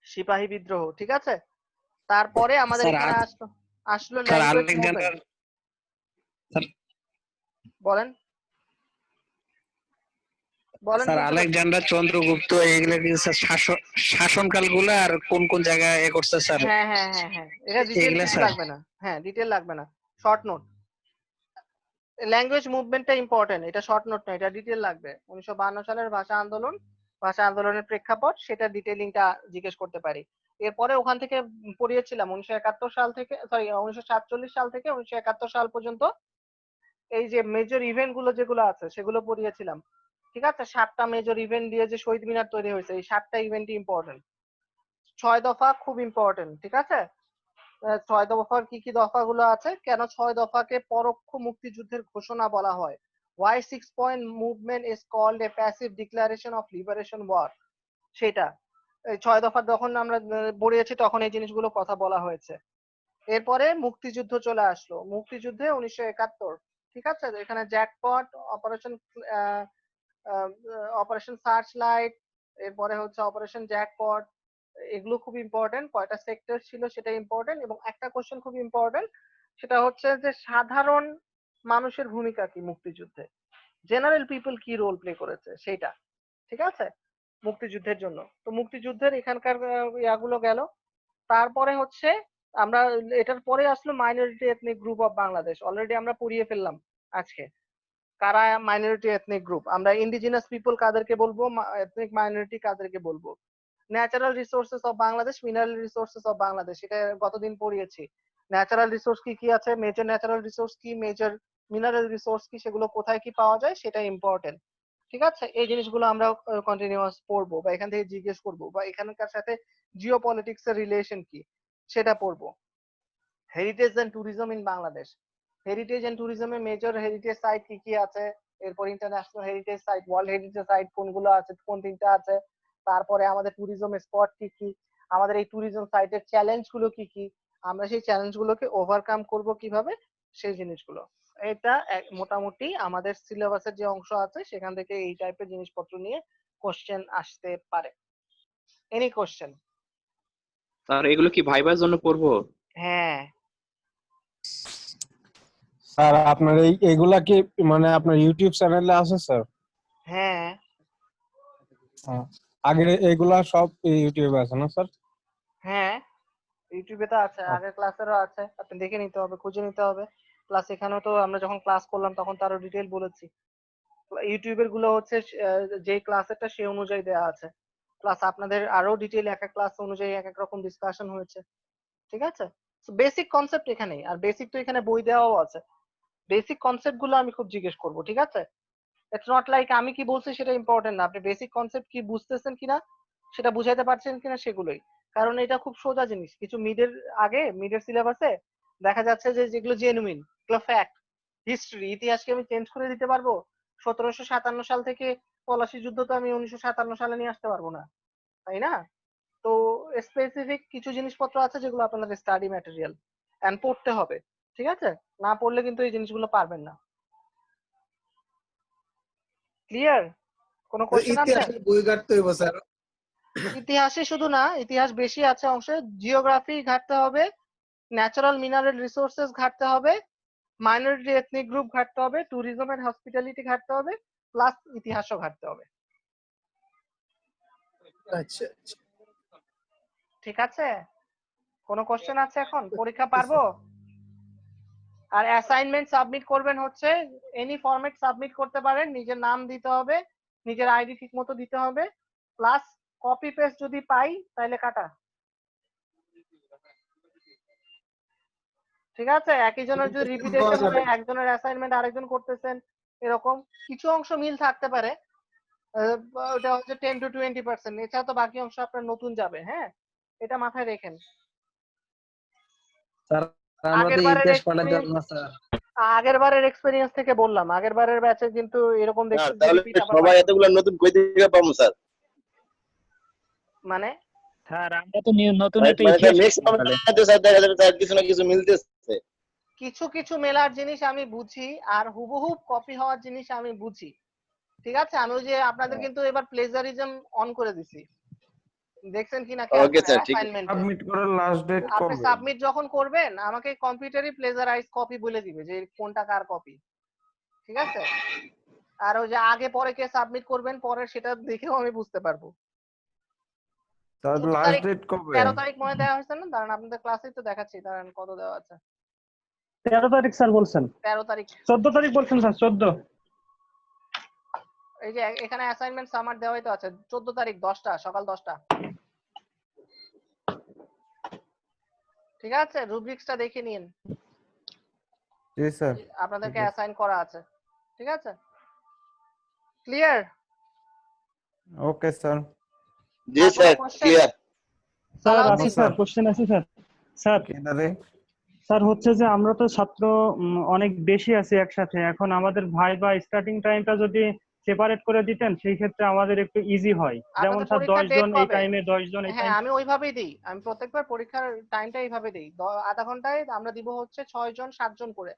A: সিপাহী বিদ্রোহ, ঠিক আছে। তারপরে আমাদের
F: স্যার
A: এখানে আসলো আসলো
F: স্যার
A: ল্যাঙ্গুয়েজ
F: আলেকজান্ডার
A: মুভমেন্ট। বলেন বলেন
F: স্যার
A: শুনতে পাচ্ছি।
F: আলেকজান্ডার চন্দ্রগুপ্ত এগুলো কি স্যার শাসনকাল গুলো আর কোন কোন জায়গায় এ করছে স্যার
A: হ্যাঁ হ্যাঁ হ্যাঁ হ্যাঁ, এটা ডিটেল
F: এগুলা
A: কিছু
F: স্যার?
A: লাগবে না, হ্যাঁ ডিটেল লাগবে না, শর্ট নোট। ল্যাঙ্গুয়েজ মুভমেন্টটা ইম্পর্টেন্ট, এটা শর্ট নোট না, এটা ডিটেল লাগবে। 1952 সালের ভাষা আন্দোলন, ভাষা আন্দোলনের প্রেক্ষাপট, সেটা ডিটেলিংটা জিজ্ঞেস করতে পারি। এরপরে ওখান থেকে পড়িয়েছিলাম 1971 সাল থেকে, সরি 1947 সাল থেকে 1971 সাল পর্যন্ত এই যে মেজর ইভেন্ট গুলো যেগুলো আছে সেগুলো পড়িয়েছিলাম, ঠিক আছে। 7টা মেজর ইভেন্ট দিয়ে যে শহীদ মিনার তৈরি হয়েছে, এই 7টা ইভেন্টই ইম্পর্টেন্ট। 6 দফা খুব ইম্পর্টেন্ট, ঠিক আছে। 6 দফার কি কি দফাগুলো আছে, কেন 6 দফাকে পরোক্ষ মুক্তিযুদ্ধের ঘোষণা বলা হয়, why 6 point movement is called a passive declaration of liberation war, সেটা এই 6 দফা যখন আমরা পড়িয়েছি তখন এই জিনিসগুলো কথা বলা হয়েছে। এরপরে মুক্তিযুদ্ধ চলে আসলো, মুক্তিযুদ্ধে 1971, ঠিক আছে। এখানে jackpot, operation operation search light, এরপরে হচ্ছে অপারেশন জ্যাকপট, এগুলো খুব ইম্পর্টেন্ট। কয়টা সেক্টর ছিল সেটা ইম্পর্টেন্ট, এবং একটা কোশ্চেন খুব ইম্পর্টেন্ট, সেটা হচ্ছে যে সাধারণ মানুষের ভূমিকা কি মুক্তিযুদ্ধে, জেনারেল পিপল কি রোল প্লে করেছে সেটা, ঠিক আছে, মুক্তিযুদ্ধের জন্য। তো মুক্তিযুদ্ধের এখানকার ইয়াগুলো গেল। তারপরে হচ্ছে আমরা এটার পরে আসলো minority ethnic group of Bangladesh, already আমরা পড়িয়ে ফেললাম আজকে। কারা মাইনরিটি এথনিক গ্রুপ, আমরা ইন্ডিজিনাস পিপল কাদেরকে বলবো, এথনিক মাইনরিটি কাদেরকে বলবো, natural resources of Bangladesh, mineral resources of Bangladesh, এটা গতদিন পড়িয়েছি। ন্যাচারাল রিসোর্স কি কি আছে, মেজর ন্যাচারাল রিসোর্স কি, মেজর মিনারেল রিসোর্স কি, সেগুলো কোথায় কি পাওয়া যায় সেটা ইম্পর্টেন্ট। ঠিক আছে, এই জিনিসগুলো আমরা কন্টিনিউয়াস পড়বো বা এখান থেকে জিজ্ঞেস করবো, বা এখানকার সাথে জিও পলিটিক্স এর রিলেশন কি সেটা পড়বো। Heritage and tourism in Bangladesh, heritage and ট্যুরিজমে মেজর হেরিটেজ সাইট কি কি আছে, এরপর international heritage site, world heritage site কোনগুলো আছে, কোন তিনটা আছে, তারপরে আমাদের ট্যুরিজম স্পট কি কি, আমাদের এই ট্যুরিজম সাইটের চ্যালেঞ্জ গুলো কি কি, আমরা সেই চ্যালেঞ্জ গুলোকে ওভারকাম করব কিভাবে, সেই জিনিসগুলো। এটা মোটামুটি আমাদের সিলেবাসের যে অংশ আছে সেখান থেকে এই টাইপের জিনিসপত্র নিয়ে কোশ্চেন আসতে পারে। Any question?
I: স্যার এগুলো কি ভাইবার জন্য পড়বো?
A: হ্যাঁ
D: স্যার আপনার এইগুলা কি মানে আপনার ইউটিউব চ্যানেলে আছে স্যার?
A: হ্যাঁ
D: আগে এইগুলা সব ইউটিউবে আছে না স্যার?
A: হ্যাঁ ইউটিউবে তো আছে, আগের ক্লাসেরও আছে, আপনি দেখে নিতে হবে, খুঁজে নিতে হবে। প্লাস এখানেও তো আমরা যখন ক্লাস করলাম তখন তারও ডিটেল বলেছি। ইউটিউবের গুলো হচ্ছে যে ক্লাসেরটা সে অনুযায়ী দেওয়া আছে, প্লাস আপনাদের আরো ডিটেল এক এক ক্লাস অনুযায়ী এক এক রকম ডিসকাশন হয়েছে। ঠিক আছে, বেসিক কনসেপ্ট এখানেই, আর বেসিক তো এখানে বই দেওয়াও আছে। বেসিক কনসেপ্ট গুলো আমি খুব জিজ্ঞেস করবো। ঠিক আছে, ইটস নট লাইক আমি কি বলছি সেটা ইম্পর্টেন্ট না, আপনি বেসিক কনসেপ্ট কি বুঝতেছেন কিনা, সেটা বুঝাইতে পারছেন কিনা, সেগুলোই। কারণ এটা খুব সোজা জিনিস। কিছু মিডের আগে মিডের সিলেবাসে দেখা যাচ্ছে যে যেগুলো জেনুইন, এগুলো ফ্যাক্ট, হিস্ট্রি, ইতিহাসকে আমি চেঞ্জ করে দিতে পারবো? 1757 সাল থেকে পলাশী যুদ্ধ তো আমি 1957 সালে নিয়ে আসতে পারবো না, তাই না? তো স্পেসিফিক কিছু জিনিসপত্র আছে যেগুলো আপনাদের স্টাডি ম্যাটেরিয়াল এন্ড পড়তে হবে। ঠিক আছে, না পড়লে কিন্তু এই জিনিসগুলো পারবেন না। ক্লিয়ার? কোনো কোশ্চেন আছে?
D: ইতিহাসের বই ঘাটতে হইব স্যার?
A: ইতিহাসে শুধু না, ইতিহাস বেশি আছে অংশে, জিওগ্রাফি ঘাটতে হবে, ন্যাচারাল মিনারেল রিসোর্সেস ঘাটতে হবে, মাইনরিটি এথনিক গ্রুপ ঘাটতে হবে, ট্যুরিজম এন্ড হসপিটালিটি ঘাটতে হবে, প্লাস ইতিহাসও ঘাটতে হবে।
D: আচ্ছা
A: ঠিক আছে, কোনো কোশ্চেন আছে এখন? পরীক্ষা পারবো? আর অ্যাসাইনমেন্ট সাবমিট করবেন হচ্ছে এনি ফরম্যাট সাবমিট করতে পারেন, নিজের নাম দিতে হবে, নিজের আইডি ঠিক মতো দিতে হবে, প্লাস কপি পেস্ট যদি পাই তাহলে কাটা। ঠিক আছে, একই জনের যদি রিপিটেশন হয়, একজনের অ্যাসাইনমেন্ট আরেকজন করতেছেন, এরকম কিছু অংশ মিল থাকতে পারে, ওটা হচ্ছে 10 to 20%, এছাড়া তো বাকি অংশ আপনার নতুন যাবে। হ্যাঁ, এটা মাথায় রেখেন।
C: স্যার আমাদের ইতিহাস পড়ার জন্য স্যার
A: আগের বারের এক্সপেরিয়েন্স থেকে বললাম, আগের বারের ব্যাচে কিন্তু এরকম দেখছি যে
J: তাহলে
A: repeat আবার
J: সবাই এতগুলো নতুন কই থেকে পাবো স্যার?
A: মানে
C: স্যার আমরা তো নতুন একটা
J: মানে
C: ইতিহাস
J: নেক্সট
C: পড়বো তাহলে।
J: আমাদের স্যার দেখা যাবে স্যার কিছু না কিছু মিলতেছে।
A: কিছু কিছু মেলার জিনিস আমি বুঝি, আর হুবহু কপি হওয়ার জিনিস আমি বুঝি। ঠিক আছে, আমি ওই যে আপনাদের কিন্তু এবার প্লেজারিজম অন করে দিছি, দেখছেন কিনা
J: ওকে স্যার, ঠিক আছে।
A: অ্যাসাইনমেন্টে
K: সাবমিট করার লাস্ট ডেট
A: আপনি
K: কবে?
A: সাবমিট যখন করবেন আমাকে কম্পিউটারই প্লেজারাইজ কপি বলে দিবে যে কোনটা কার কপি। ঠিক আছে, আর ওই যে আগে পরে কে সাবমিট করবেন পরে সেটা দেখেও আমি বুঝতে পারবো।
K: স্যার
A: 14
K: লাস্ট
A: তারিখ
K: ডেট কবে?
A: 13 তারিখ মনে দেওয়া হয়েছে না? দাঁড়ান আপনাদের ক্লাসেই তো দেখাচ্ছি, দাঁড়ান কত দেওয়া আছে।
E: 13 তারিখ স্যার বলছেন?
A: 13 তারিখ।
E: 14 তারিখ বলছেন স্যার? 14।
A: এই যে এখানে অ্যাসাইনমেন্ট সামার দেওয়াই তো আছে, 14 তারিখ 10টা, সকাল 10টা। ঠিক আছে, রুব্রিক্সটা দেখে নিন,
K: জি স্যার।
A: আপনাদেরকে অ্যাসাইন করা আছে। ঠিক আছে, ক্লিয়ার?
K: Okay sir.
J: জি স্যার, ক্লিয়ার।
E: স্যার আছে স্যার, কোশ্চেন আছে স্যার। স্যার
K: কেনারে
E: স্যার হচ্ছে যে আমরা তো ছাত্র অনেক বেশি আছি একসাথে, এখন আমাদের ভাইবা স্টার্টিং টাইমটা যদি সেপারেট করে দিতেন সেই ক্ষেত্রে আমাদের একটু ইজি হয়। যেমন স্যার 10 জন এই টাইমে, 10 জন এই
A: হ্যাঁ
E: টাইমে।
A: আমি ওইভাবেই দিই, আমি প্রত্যেকবার পরীক্ষার টাইমটা এইভাবে দিই, আধা ঘন্টায় আমরা দিব হচ্ছে 6 জন 7 জন করে।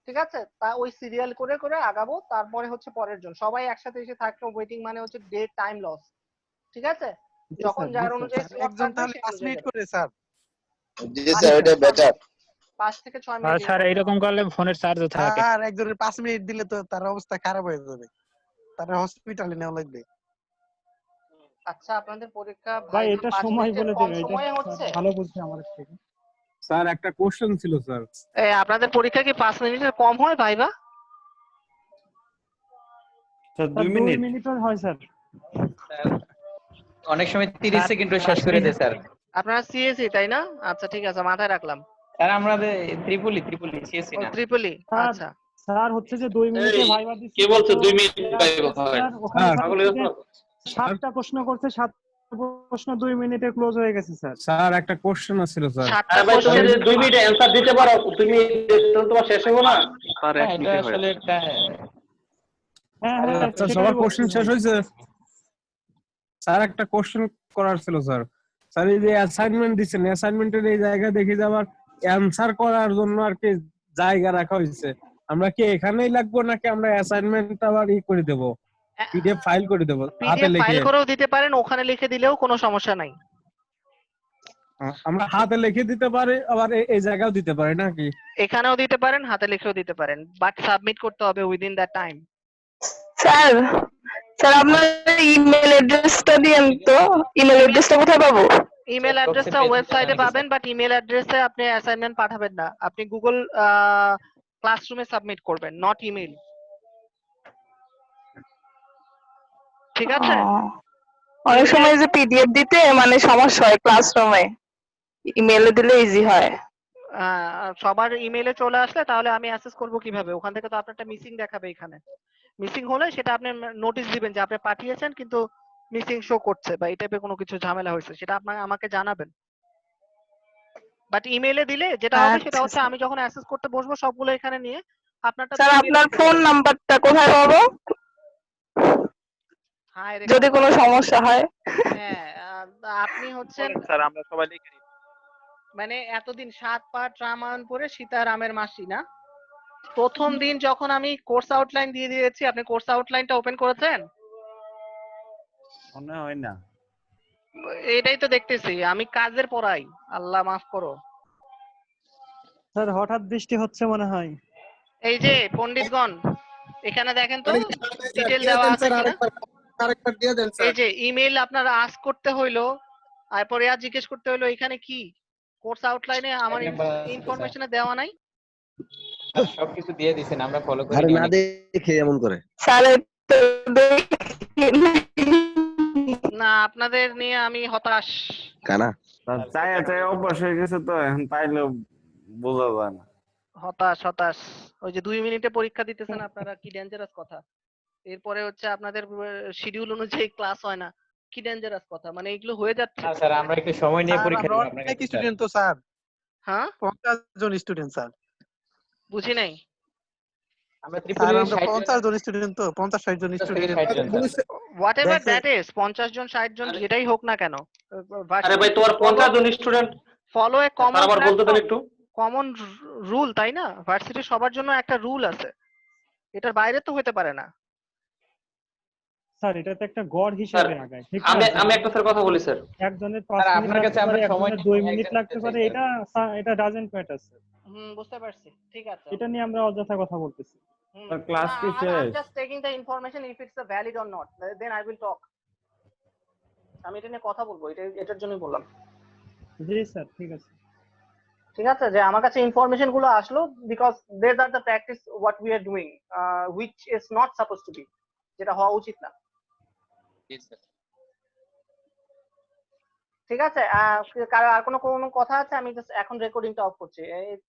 A: ঠিক আছে, তা ওই সিরিয়াল করে করে আগাবো, তারপরে হচ্ছে পরের জন সবাই একসাথে এসে থাকবে, ওয়েটিং মানে হচ্ছে ডে টাইম লস। ঠিক আছে, যখন যার অনুযায়ী
F: একজন তাহলে 5 মিনিট করে স্যার।
J: জি স্যার, এটা বেটার।
A: 5 থেকে 6 মিনিট।
C: স্যার এরকম করলে ফোনের চার্জও থাকে।
F: আর একজনের 5 মিনিট দিলে তো তার অবস্থা খারাপ হয়ে যাবে, তার হসপিটালে নেওয়া লাগবে।
A: আচ্ছা, আপনাদের পরীক্ষা
E: ভাই এটা সময় বলে দেবে, এটা
A: সময় হচ্ছে
E: ভালো বুঝছে আমাদের থেকে।
K: স্যার একটা কোশ্চেন ছিল স্যার।
A: আপনাদের পরীক্ষা কি 5 মিনিটের কম হয় ভাইবা?
K: Sir 2 minute.
E: 2 মিনিটও হয় স্যার।
C: অনেক সময় 30 সেকেন্ডে শেষ করে দেয় স্যার।
A: আপনারা সিএসি তাই না? আচ্ছা ঠিক আছে, মাথায় রাখলাম।
C: স্যার আমাদের ত্রিপলি সিএসসি
A: ও
C: না।
A: ত্রিপলি, আচ্ছা।
E: স্যার হচ্ছে যে 2 মিনিটে ভাইবা দিচ্ছে।
I: কে বলছে 2 মিনিট পাইবো হয়?
E: ওখানে
K: স্যার,
E: হচ্ছে যে 7টা প্রশ্ন করছে, 7 প্রশ্ন 2 মিনিটে ক্লোজ হয়ে গেছে স্যার।
K: স্যার একটা কোশ্চেন ছিল স্যার।
A: 7টা কোশ্চেন
I: 2 মিনিটে অ্যানসার দিতে পারো তুমি, তোমার শেষ হবে না?
G: স্যার এক
C: এটা
G: মিনিটে হয়।
C: আসলে একটা
E: হ্যাঁ
K: আচ্ছা
E: সেটাই
K: সবার
E: বলছি
K: কোশ্চেন শেষ
E: ভাই।
K: হয়েছে? স্যার একটা কোশ্চেন করার ছিল স্যার। স্যার এই যে অ্যাসাইনমেন্ট দিচ্ছেন, অ্যাসাইনমেন্টের এই জায়গায় দেখি যে আবার অ্যানসার করার জন্য আর কি জায়গা রাখা হয়েছে। আমরা কি এখানেই লাগবো নাকি আমরা অ্যাসাইনমেন্ট আবার করে দেবো, পিডিএফ ফাইল করে দেবো হাতে
A: পিডিএফ
K: লিখে?
A: ফাইল করেও দিতে পারেন, ওখানে লিখে দিলেও কোনো সমস্যা নাই।
K: আমরা হাতে লিখে দিতে পারি, আবার এই জায়গাও দিতে পারি নাকি?
A: এখানেও দিতে পারেন, হাতে লিখেও দিতে পারেন, বাট সাবমিট করতে হবে within that time.
L: Sir sir আপনার ইমেল অ্যাড্রেসটা দিয়েন তো। ইমেল অ্যাড্রেসটা কোথায় পাবো?
A: ইমেল অ্যাড্রেসটা ওয়েবসাইটে পাবেন, বাট ইমেল অ্যাড্রেসে আপনি অ্যাসাইনমেন্ট পাঠাবেন না, আপনি গুগল ক্লাসরুমে সাবমিট করবেন, নট ইমেল। ঠিক আছে?
L: অনেক সময় যে পিডিএফ দিতে মানে সমস্যা হয় ক্লাসরুমে, ইমেলে দিলে ইজি হয়।
A: সবার ইমেলে চলে আসলে তাহলে আমি অ্যাক্সেস করব কিভাবে? ওখান থেকে তো আপনারটা মিসিং দেখাবে। এখানে মিসিং হলে সেটা আপনি নোটিশ দিবেন যে আপনি পাঠিয়েছেন কিন্তু মিসিং শো করছে বা এই টাইপের কোনো কিছু ঝামেলা হয়েছে, সেটা আপনাকে আমাকে জানাবেন। বাট ইমেলে দিলে যেটা হবে সেটা হচ্ছে আমি যখন অ্যাক্সেস করতে বসবো সবগুলো এখানে নিয়ে আপনারটা
L: স্যার আপনার ফোন নাম্বারটা কোথায় পাবো যদি কোনো সমস্যা হয়?
A: হ্যাঁ, আপনি হচ্ছেন
G: স্যার আমরা সবাই লিখে নিই।
A: মানে এতদিন 7 পাঠ রামায়ণ পড়ে সীতারামের মাসি না? প্রথম দিন যখন আমি কোর্স আউটলাইন দিয়ে দিয়েছি, আপনি কোর্স আউটলাইনটা ওপেন করেছেন?
B: মনে হয় না।
A: এটাই তো দেখতেছি, আমি কাজের পড়াই, আল্লাহ মাফ করো।
E: স্যার হঠাৎ বৃষ্টি হচ্ছে মনে হয়।
A: এই যে পণ্ডিতগণ এখানে দেখেন তো ডিটেইল
D: দিয়ে
A: দেওয়া
D: দেন
A: আছে
D: স্যার,
A: কিনা।
D: আরেকবার দিয়ে দেন
A: এই
D: স্যার।
A: যে ইমেল আপনার আস্ক করতে হইলো, তারপরে আর জিজ্ঞেস করতে হইলো এখানে কি কোর্স আউটলাইনে আমার ইনফরমেশনে দেওয়া নাই।
C: সবকিছু দিয়ে দিবেন, আমরা ফলো করি।
J: আরে না দেখে এমন করে
L: স্যার
A: না, আপনাদের নিয়ে আমি হতাশ।
J: কানা
B: চাই চাই অভ্যাস হয়ে গেছে তো, এখন তাইলে বোঝা যায় না।
A: হতাশ। ওই যে 2 মিনিটে পরীক্ষা দিতেছেন আপনারা, কি ডেঞ্জারাস কথা। এরপরে হচ্ছে আপনাদের শিডিউল অনুযায়ী ক্লাস হয় না, কি ডেঞ্জারাস কথা। মানে এগুলো হয়ে যাচ্ছে।
C: না স্যার আমরা একটু সময় নিয়ে পরীক্ষা দেব আপনার কাছে।
F: স্টুডেন্ট তো স্যার,
A: হ্যাঁ
F: 50 জন স্টুডেন্ট স্যার।
A: বুঝি নাই।
C: আমরা
F: স্যার
C: ত্রিপুরার
F: আমরা 50 জন স্টুডেন্ট তো, 50-60 জন স্টুডেন্ট।
A: হোয়াটএভার দ্যাট ইজ, 50 জন 60 জন যেটাই হোক না কেন।
I: আরে ভাই তোমার 50 জন স্টুডেন্ট
A: ফলো এ কমন
I: আবার বলতে দেন একটু।
A: কমন রুল, তাই না? ভার্সিটি সবার জন্য একটা রুল আছে, এটার বাইরে তো হতে পারে না।
E: স্যার এটা তো একটা গড় হিসেবে আগায়, ঠিক আছে?
I: আমি একটা স্যার কথা বলি স্যার।
E: একজনের 5 মিনিট
C: আপনার কাছে আমরা সময়
E: 2 মিনিট লাগতে পারে, এটা ডাজন্ট ম্যাটার স্যার।
A: বুঝতে পারছি, ঠিক আছে।
E: এটা নিয়ে আমরা অযথা কথা বলতেছি।
B: ক্লাস কি শেষ?
A: I'm just taking the information if it's valid or not, then I will talk. আমি এটা নিয়ে কথা বলবো, এটার জন্যই বললাম।
E: জি স্যার, ঠিক আছে।
A: ঠিক আছে, যে আমার কাছে ইনফরমেশন গুলো আসলো because these are the practice what we are doing which is not suppose to be, যেটা হওয়া উচিত না। ঠিক আছে, কারো আর কোনো কথা আছে? আমি জাস্ট এখন রেকর্ডিংটা অফ করছি,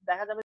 A: দেখা যাবে